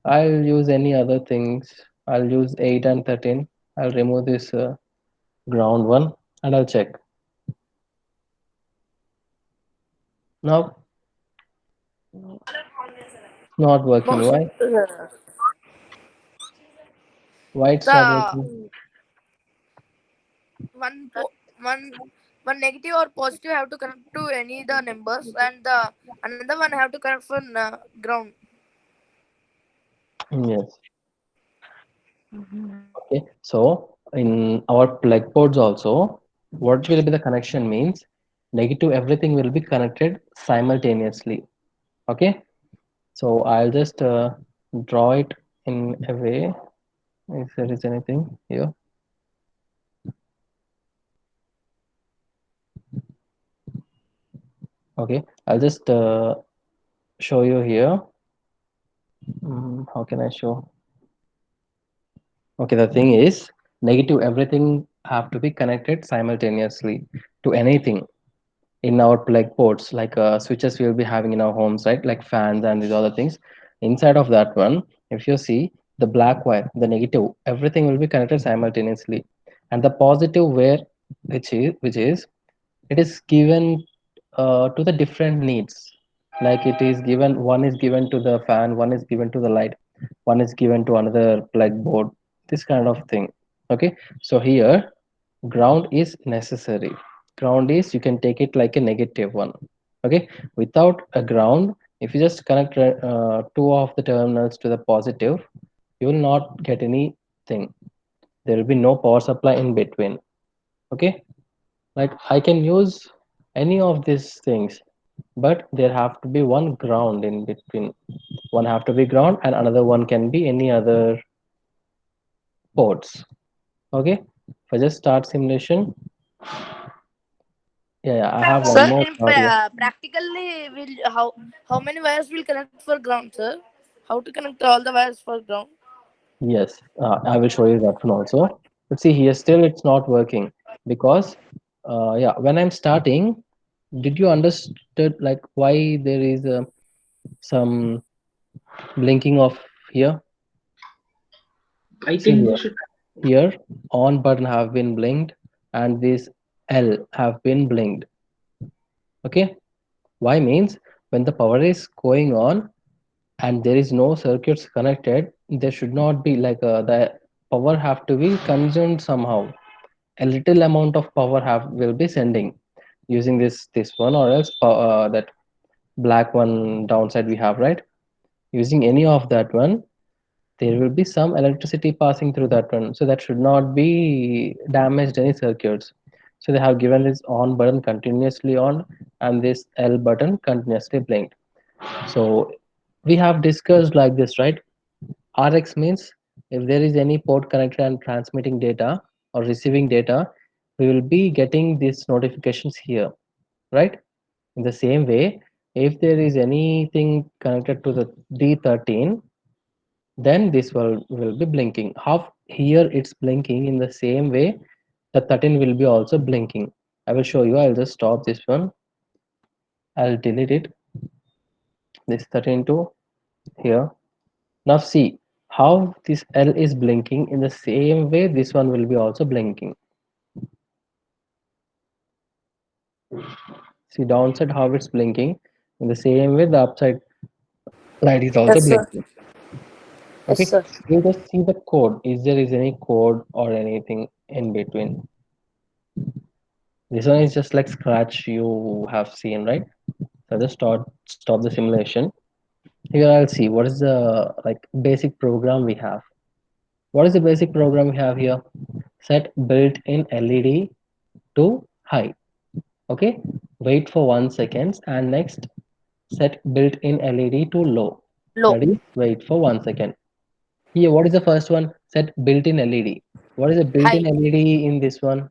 I'll use any other things. I'll use 8 and 13. I'll remove this ground one and I'll check. Now not No, working. sir. Why? Why it's not The working? one po- one one negative or positive have to connect to any the numbers, and the another one have to connect from ground. Yes. Mhm. Okay. So in our plug boards also, what will be the connection means negative everything will be connected simultaneously. Okay. So I'll just draw it in a way if there is anything here. Okay. I'll just show you here. How can I show? Okay. The thing is negative everything have to be connected simultaneously to anything. in our plug ports, like switches we will be having in our homes, right? Like fans and these other things. Inside of that one, if you see the black wire, the negative, everything will be connected simultaneously, and the positive wire, which is it is given to the different needs. Like it is given, one is given to the fan, one is given to the light, one is given to another plug board. This kind of thing. Okay, so here ground is necessary. Ground is, you can take it like a negative one. Okay, without a ground, if you just connect two of the terminals to the positive, you will not get anything. There will be no power supply in between. Okay, like I can use any of these things, but there have to be one ground in between. One have to be ground and another one can be any other ports. Okay, if I just start simulation, yeah, I have one Sir, more in card here. practically, will how many wires will connect for ground, sir? How to connect all the wires for ground? Yes, I will show you that one also. But see here, still it's not working because, yeah, when I'm starting, did you understood like why there is some blinking of here? I See think we here, should. here on button have been blinked and this L have been blinked. Okay, why means when the power is going on and there is no circuits connected, there should not be like the power have to be consumed somehow. A little amount of power have will be sending using this one, or else that black one downside we have, right? Using any of that one, there will be some electricity passing through that one, so that should not be damaged any circuits. So they have given this on button continuously on and this L button continuously blinked. So we have discussed like this, right? Rx means if there is any port connected and transmitting data or receiving data, we will be getting these notifications here, right? In the same way, if there is anything connected to the D13, then this will be blinking. How here it's blinking in the same way, the 13 will be also blinking. I will show you. I'll just stop this one. I'll delete it. This 13 to here. Now see how this L is blinking in the same way this one will be also blinking. See downside how it's blinking in the same way the upside light is also Yes, sir. blinking. Yes, Okay, sir. you just see the code. Is there is any code or anything in between? This one is just like scratch you have seen, right? So just stop the simulation. Here I'll see what is the like basic program we have. What is the basic program we have here? Set built-in LED to high. Okay, wait for 1 second and next set built-in LED to low. Low. That is wait for 1 second. Here, what is the first one? Set built-in LED. What is the built-in High. LED in this one?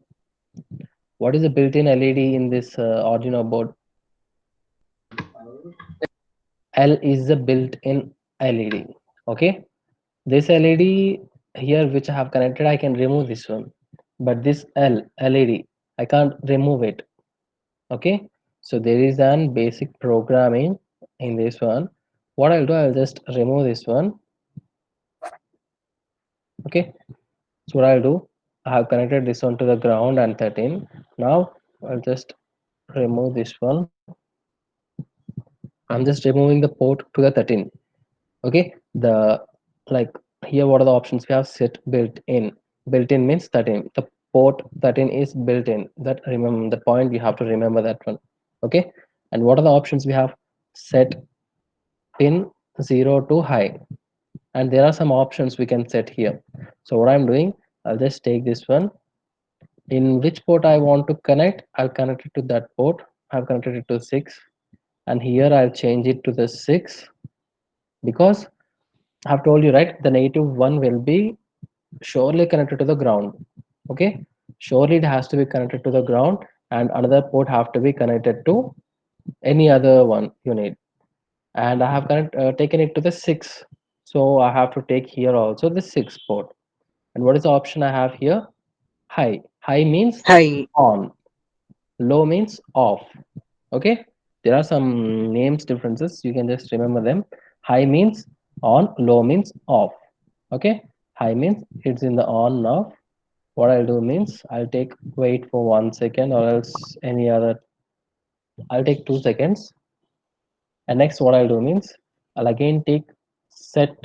What is the built-in LED in this Arduino board? L is the built-in LED. Okay, this LED here which I have connected, I can remove this one, but this LED I can't remove it. Okay, so there is an basic programming in this one. What I'll do, I'll just remove this one. Okay, so what I'll do, I have connected this one to the ground and 13. Now I'll just remove this one. I'm just removing the port to the 13. Okay, the like here what are the options we have? Set built in. Built in means 13. The port 13 is built in. That, remember the point, you have to remember that one. Okay, and what are the options we have? Set pin 0 to high, and there are some options we can set here. So what I'm doing, I'll just take this one. In which port I want to connect, I'll connect it to that port. I've connected it to 6, and here I'll change it to the 6 because I've told you, right, the negative one will be surely connected to the ground. Okay, surely it has to be connected to the ground, and another port have to be connected to any other one you need. And I have taken it to the 6, so I have to take here also the 6 port. And what is the option I have here? High. High means Hi. on, low means off. Okay, there are some names differences, you can just remember them. High means on, low means off. Okay, high means it's in the on now. What I'll do means I'll take wait for 1 second or else any other, I'll take 2 seconds. And next what I'll do means I'll again take set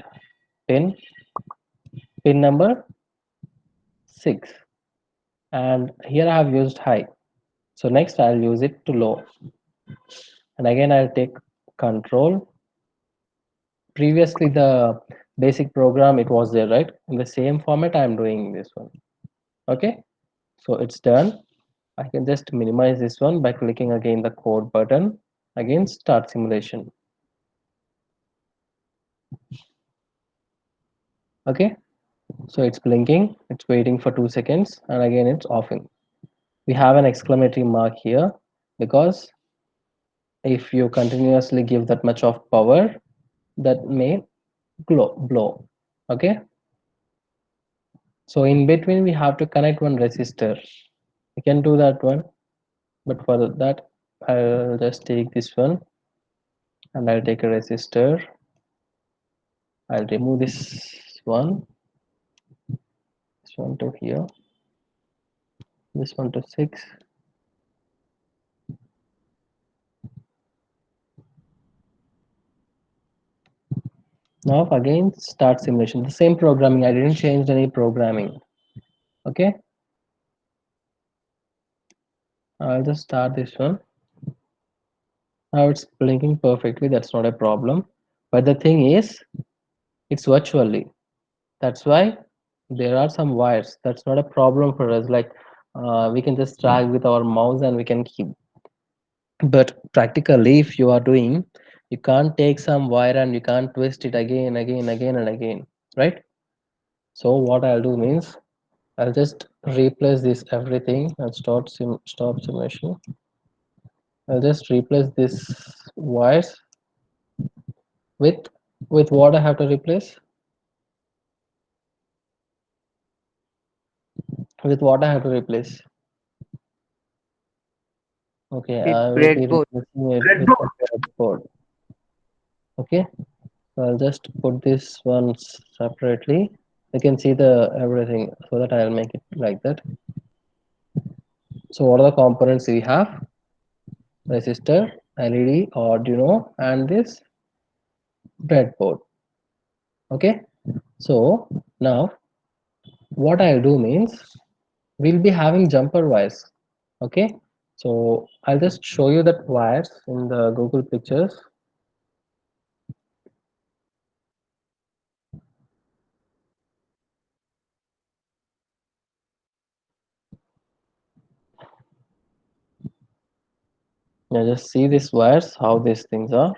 pin, pin number 6, and here I have used high. So next I'll use it to low, and again I'll take control. Previously the basic program it was there, right? In the same format I'm doing this one. Okay, so it's done. I can just minimize this one by clicking again the code button, again start simulation. Okay, so it's blinking, it's waiting for 2 seconds, and again it's offing. We have an exclamatory mark here because if you continuously give that much of power, that may blow. Okay, so in between we have to connect one resistor. We can do that one, but for that I'll just take this one and I'll take a resistor. I'll remove this one to here, this one to 6. Now again start simulation, the same programming, I didn't change any programming. Okay, I'll just start this one. Now it's blinking perfectly, that's not a problem. But the thing is, it's virtually. That's why there are some wires. That's not a problem for us. Like we can just drag with our mouse and we can keep. But practically, if you are doing, you can't take some wire and you can't twist it again, and again, right? So what I'll do means I'll just replace this everything and stop simulation. I'll just replace this wires with what I have to replace, with what I have to replace. Okay, With I will be breadboard. replacing it with Breadboard. the breadboard. Okay, so I'll just put this one separately. You can see the everything, so that I'll make it like that. So what are the components we have? Resistor, LED, Arduino, and this breadboard. Okay, so now what I'll do means we'll be having jumper wires. Okay, so I'll just show you that wires in the Google Pictures. Now just see these wires, how these things are.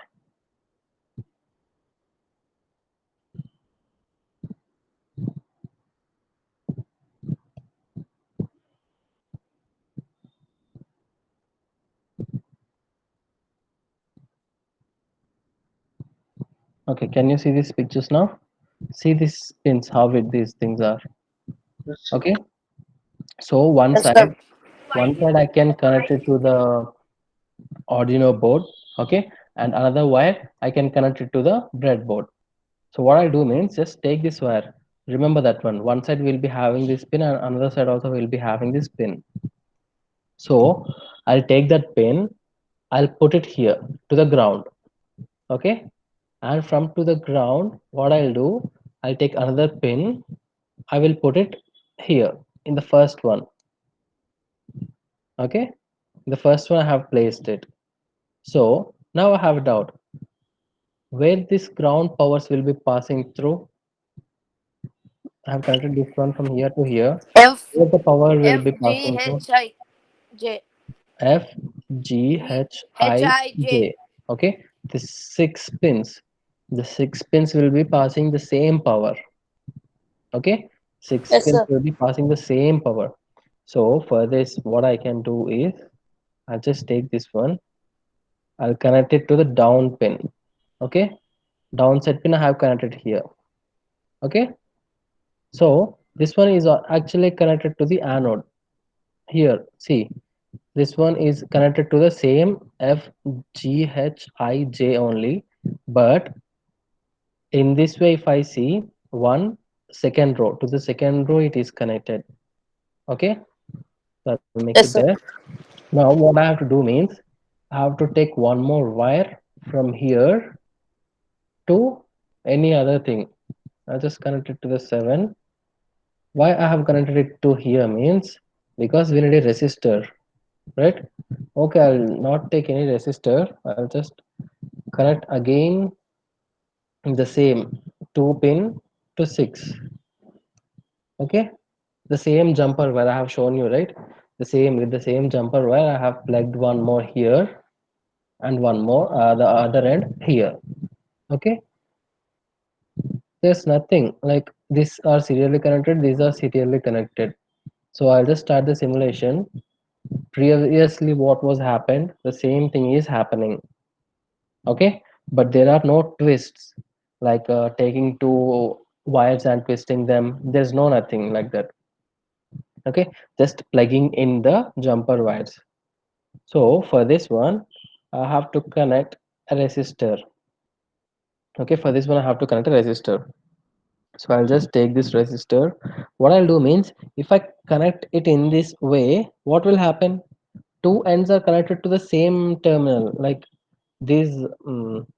Okay, can you see these pictures now? See these pins, how it these things are. Okay, so Yes, sir. one side I can connect it to the Arduino board. Okay, and another wire I can connect it to the breadboard. So what I'll do means just take this wire. Remember that one side will be having this pin and another side also will be having this pin. So I'll take that pin, I'll put it here to the ground. Okay, and from to the ground, what I'll do, I'll take another pin, I will put it here in the first one. Okay, the first one I have placed it. So now I have a doubt where this ground powers will be passing through. I have connected this one from here to here. F Where the power will F be G passing through? H I J F G G H H I I J. J. Okay, the 6 pins. The 6 pins will be passing the same power. Okay, six Yes, pins sir. will be passing the same power. So for this, what I can do is I'll just take this one. I'll connect it to the down pin. Okay, down set pin I have connected here. Okay, so this one is actually connected to the anode. Here, see, This one is connected to the same FGHIJ only, but in this way, if I see one second row, to the second row it is connected. Okay, so I'll make it Yes, there. sir. Now what I have to do means I have to take one more wire from here to any other thing. I just connect it to the 7. Why I have connected it to here means because we need a resistor, right? Okay, I'll not take any resistor. I'll just connect again the same 2 pin to 6. Okay, the same jumper wire I have shown you, right? The same with the same jumper wire I have plugged one more here and one more the other end here. Okay, there's nothing like these are serially connected, these are serially connected. So I'll just start the simulation. Previously what was happened, the same thing is happening. Okay, but there are no twists like taking two wires and twisting them. There's no nothing like that. Okay, just plugging in the jumper wires. So for this one I have to connect a resistor. Okay, for this one I have to connect a resistor. So I'll just take this resistor. What I'll do means if I connect it in this way, what will happen? Two ends are connected to the same terminal, like these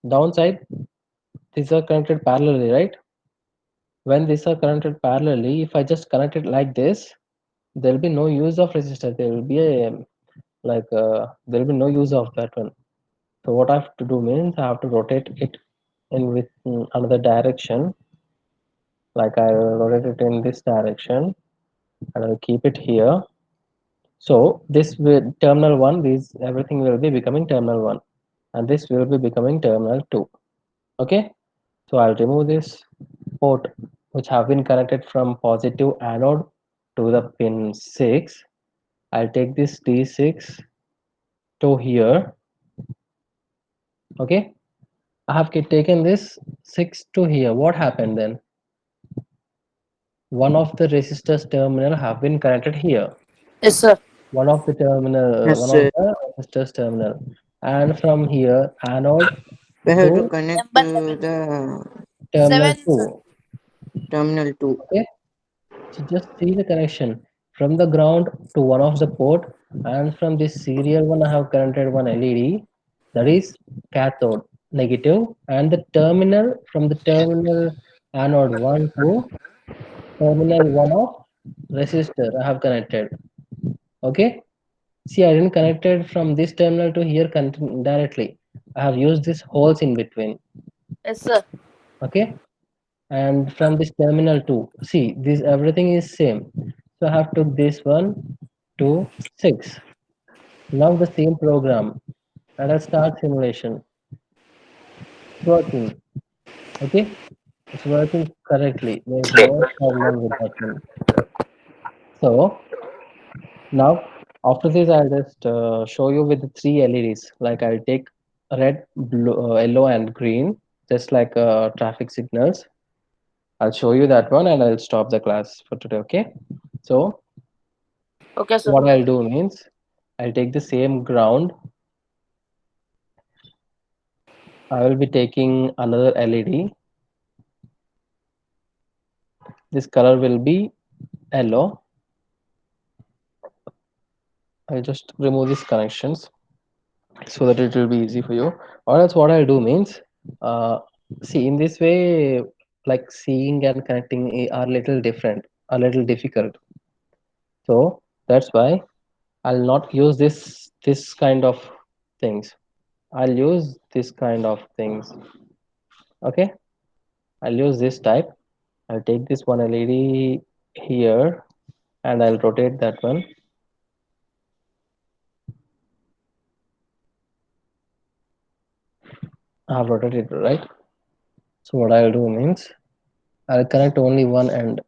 downside, these are connected parallelly, right? When these are connected parallelly, if I just connect it like this, there will be no use of resistor. There will be a there will be no use of that one. So what I have to do means I have to rotate it in with another direction. Like I will rotate it in this direction and I'll keep it here. So this will terminal one, these everything will be becoming terminal one, and this will be becoming terminal two. Okay, so I'll remove this port which have been connected from positive anode to the pin 6. I'll take this D6 to here. Okay, I have taken this 6 to here. What happened then? One of the resistors terminal have been connected here. Yes, sir. Yes, One of sir. the resistors terminal, and from here anode We have to to connect Number to the terminal seven, sir. 2. terminal 2. Okay, so just see the connection from the ground to one of the port, and from this serial one I have connected one LED, that is cathode negative, and the terminal from the terminal anode 1 to terminal 1 of resistor I have connected. Okay, see I didn't connect it from this terminal to here directly. I have used these holes in between. Yes, sir. Okay, and from this terminal 2, see this everything is same. So I have took this one to 6. Now the same program, and I start simulation. It's working. Okay, it's working correctly. There's no problem with that one. So now after this I'll just show you with the three LEDs. Like I'll take red, blue, yellow and green, just like traffic signals. I'll show you that one and I'll stop the class for today. Okay, so Okay, sir. what I'll do means I'll take the same ground. I will be taking another LED. This color will be yellow. I'll just remove these connections so that it will be easy for you. Or else what I'll do means, uh, see in this way, like seeing and connecting are little different, a little difficult. So that's why I'll not use this kind of things. I'll use this kind of things. Okay, I'll use this type. I'll take this one LED here and I'll rotate that one. I have rotated it, right? So what I'll do means I'll connect only one end.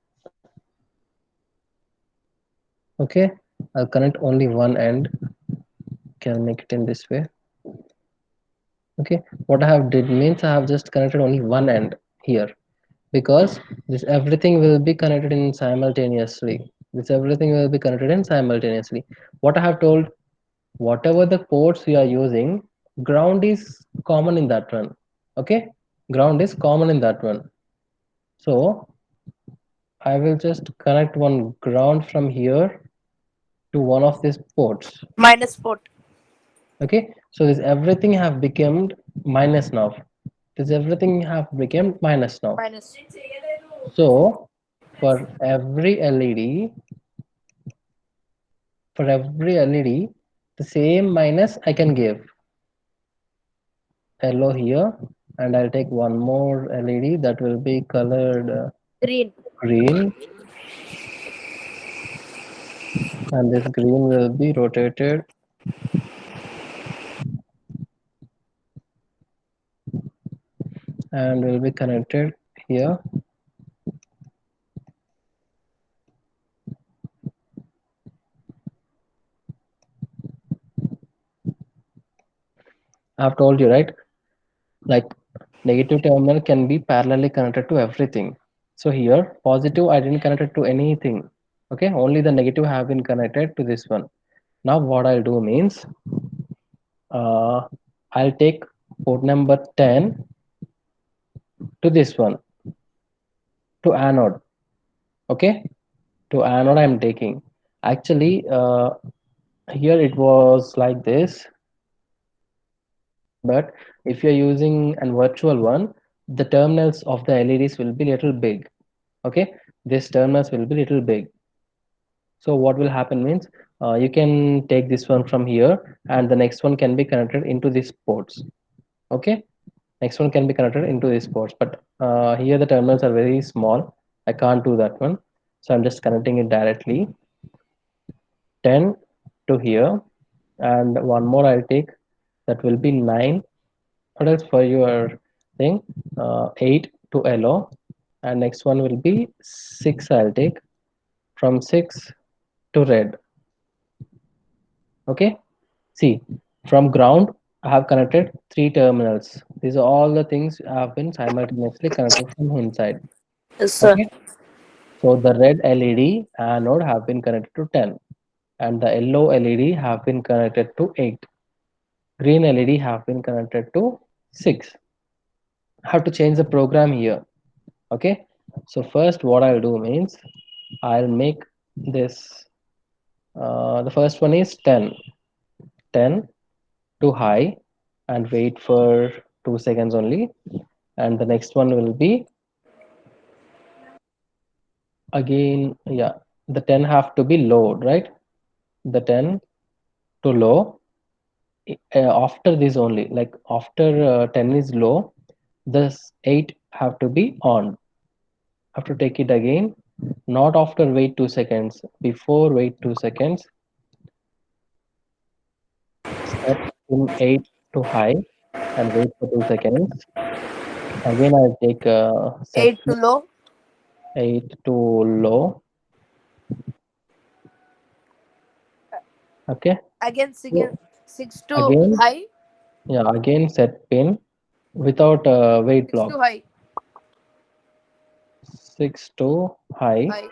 Okay, I'll connect only one end. Can make it in this way. Okay, what I have did means I have just connected only one end here, because this everything will be connected in simultaneously. This everything will be connected in simultaneously. What I have told, whatever the ports we are using, ground is common in that one. Okay, ground is common in that one. So I will just connect one ground from here to one of these ports. Minus port. Okay, so this everything have become minus now. This everything have become minus now. Minus. So for every LED, the same minus I can give yellow here, and I'll take one more LED that will be colored Green. green, and this green will be rotated and will be connected here. I've told you, right? Like negative terminal can be parallelly connected to everything. So here positive I didn't connect it to anything. Okay, only the negative have been connected to this one. Now what I'll do means uh, I'll take port number 10 to this one, to anode. Okay, to anode I'm taking. Actually, here it was like this, but if you're using a virtual one, the terminals of the LEDs will be little big. Okay, this terminals will be little big. So what will happen means you can take this one from here, and the next one can be connected into these ports. Okay, next one can be connected into these ports, but here the terminals are very small. I can't do that one, so I'm just connecting it directly. 10 to here, and one more I'll take, that will be 9. What else for your thing? 8 to yellow, and next one will be 6. I'll take from 6 to red. Okay, see, from ground I have connected 3 terminals. These are all the things have been simultaneously connected from inside. Yes, sir. Okay, so the red LED anode have been connected to 10, and the yellow LED have been connected to 8. Green LED have been connected to 6. I have to change the program here. Okay, so first what I'll do means I'll make this the first one is 10 to high, and wait for 2 seconds only, and the next one will be again, yeah, the 10 have to be low, right? The 10 to low, after this only, like after 10 is low, this 8 have to be on. Have to take it again, not after wait 2 seconds, before wait 2 seconds, set in 8 to high and wait for 2 seconds. Again I'll take set 8 to low. 8 to low. Okay, Again so 6 to again, high. yeah, again set pin without wait 6 block. to high. 6 to high. High.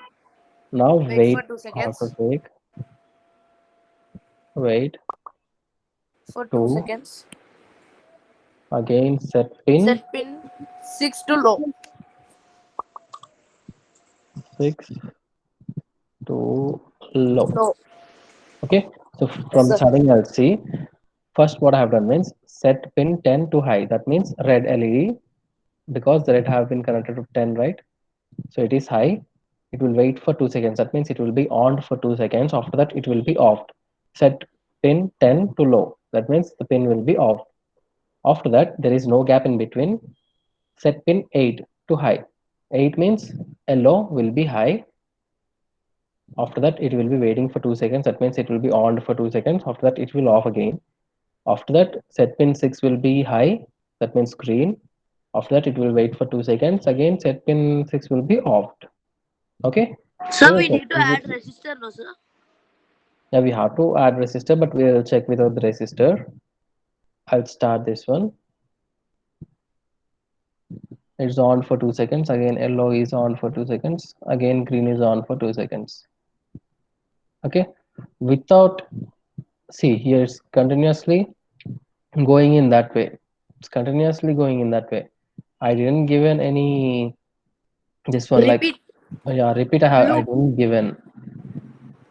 Now Wait wait, for 2 have to seconds. take wait For 2 2. seconds. Again set pin Set pin 6 to low. 6 to low. Low. Okay, so Yes, from sir. starting I'll see first what I have done means set pin 10 to high, that means red LED, because the red have been connected to 10, right? So it is high, it will wait for 2 seconds, that means it will be on for 2 seconds, after that it will be off. Set pin 10 to low, that means the pin will be off. After that there is no gap in between. Set pin 8 to high, 8 means yellow will be high. After that it will be waiting for 2 seconds, that means it will be on for 2 seconds, after that it will off again. After that set pin 6 will be high, that means green. After that it will wait for 2 seconds, again set pin 6 will be off. Okay, So so we need to add resistor, no sir? yeah, we have to add resistor, but we'll check without the resistor. I'll start this one. It's on for 2 seconds, again yellow is on for 2 seconds, again green is on for 2 seconds. Okay, without see here it's continuously going in that way. It's continuously going in that way. I didn't given any this one like Repeat yeah repeat I loop. didn't given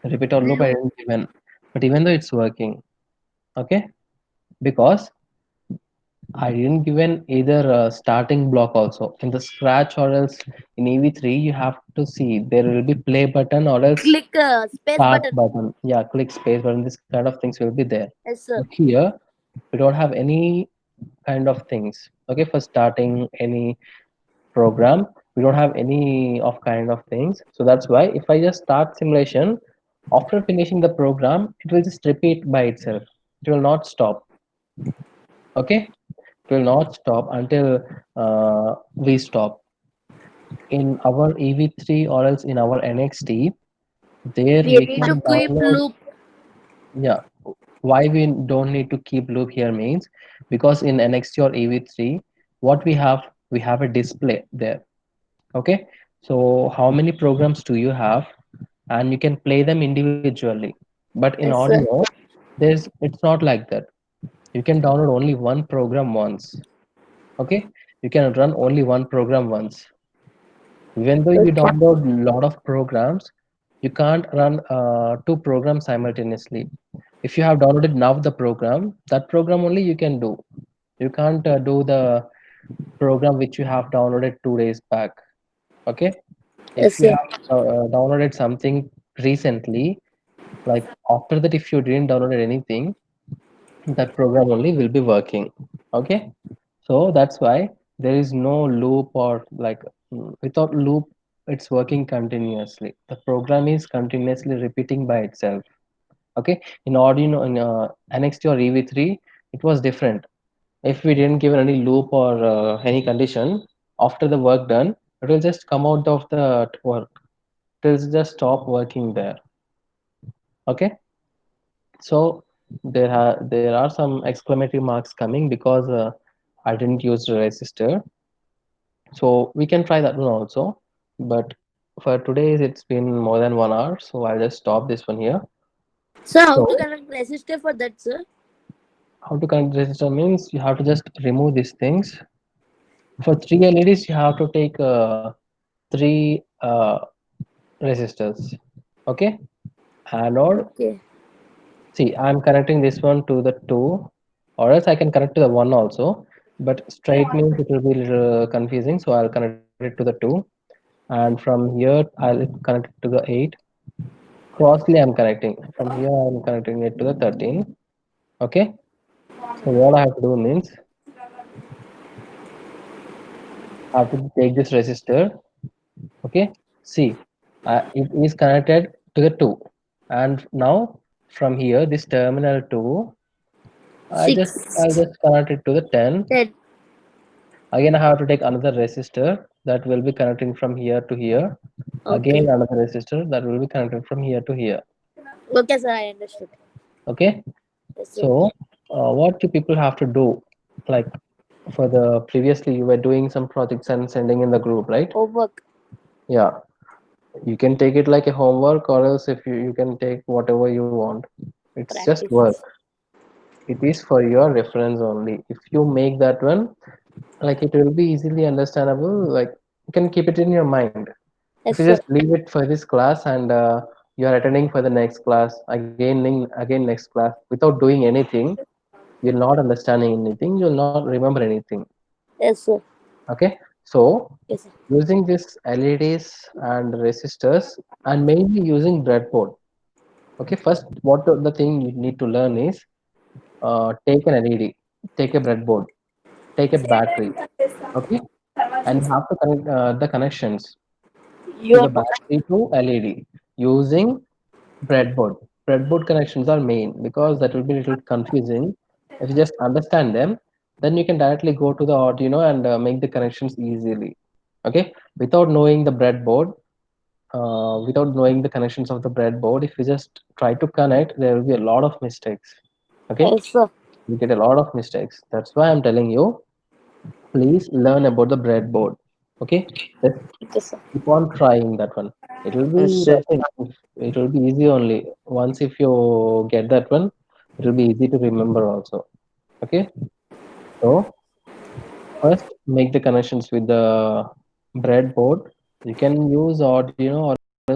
repeat or loop I Loop. didn't given, but even though it's working, okay, because I didn't given either starting block also in the scratch or else in EV3 you have to see there will be play button or else Click space start button. button. Yeah, click space button. This kind of things will be there. Yes, But sir. here we don't have any kind of things. Okay, for starting any program, we don't have any of kind of things. So that's why if I just start simulation, after finishing the program, it will just repeat by itself. It will not stop. Okay, it will not stop until we stop. In our EV3 or else in our NXT, there We we need to can keep download. loop. Yeah, why we don't need to keep loop here means because in NXT or EV3, what we have a display there. Okay, so how many programs do you have, and you can play them individually. But in Yes, sir. audio, it's not like that. You can download only one program once. Okay, you can run only one program once. Even though you Okay. download a lot of programs, you can't run two programs simultaneously. If you have downloaded now the program, that program only you can do. You can't do the program which you have downloaded 2 days back. Okay, Yes, if you sir. have downloaded something recently, like after that, if you didn't download anything, that program only will be working. Okay, so that's why there is no loop or like without loop, it's working continuously. The program is continuously repeating by itself. Okay, in Arduino in NXT or EV3, it was different. If we didn't give any loop or any condition, after the work done, it will just come out of the work. It will just stop working there. Okay, so there are some exclamatory marks coming because I didn't use the resistor. So we can try that one also. But for today, it's been more than 1 hour, so I'll just stop this one here. So how to So connect resistor for that, sir? how to connect resistor means you have to just remove these things. For three LEDs, you have to take three resistors. Okay, anode. Okay. See, I'm connecting this one to the two, or else I can connect to the one also. But straight means it will be little confusing, so I'll connect it to the two. And from here, I'll connect it to the 8. Crossly, I'm connecting. From here, I'm connecting it to the 13. Okay. So what I have to do means I have to take this resistor. Okay. See, it is connected to the 2. And now from here, this terminal 2, I'll 6. just connect it to the 10. 10. Again, I have to take another resistor that will be connecting from here to here. Okay. Again, another resistor that will be connected from here to here. Okay, sir. I understood. Okay. Yes, sir. So, what do people have to do? Like for the previously, you were doing some projects and sending in the group, right? Homework. Yeah. You can take it like a homework, or else if you can take whatever you want. It's just Practice. work. It is for your reference only. If you make that one, like it will be easily understandable. Like you can keep it in your mind. If Yes, you just sir. leave it for this class and you are attending for the next class again next class without doing anything, you're not understanding anything, you'll not remember anything. Yes, sir. Okay, so Yes, sir. using this LEDs and resistors and mainly using breadboard. Okay, first what the thing you need to learn is take an LED, take a breadboard, take a battery. Okay, and you have to connect the connections You to are the not. battery to LED using breadboard. Breadboard connections are main because that will be a little confusing. If you just understand them, then you can directly go to the Arduino and make the connections easily. Okay, without knowing the breadboard, without knowing the connections of the breadboard, if you just try to connect, there will be a lot of mistakes. Okay, Yes, sir. you get a lot of mistakes. That's why I'm telling you, please learn about the breadboard. Okay, just Okay, sir. keep on trying that one. It will be Yes, sir. nothing. It will be easy only. Once if you get that one, It will be easy to remember also. Okay, so first make the connections with the breadboard. You can use Arduino or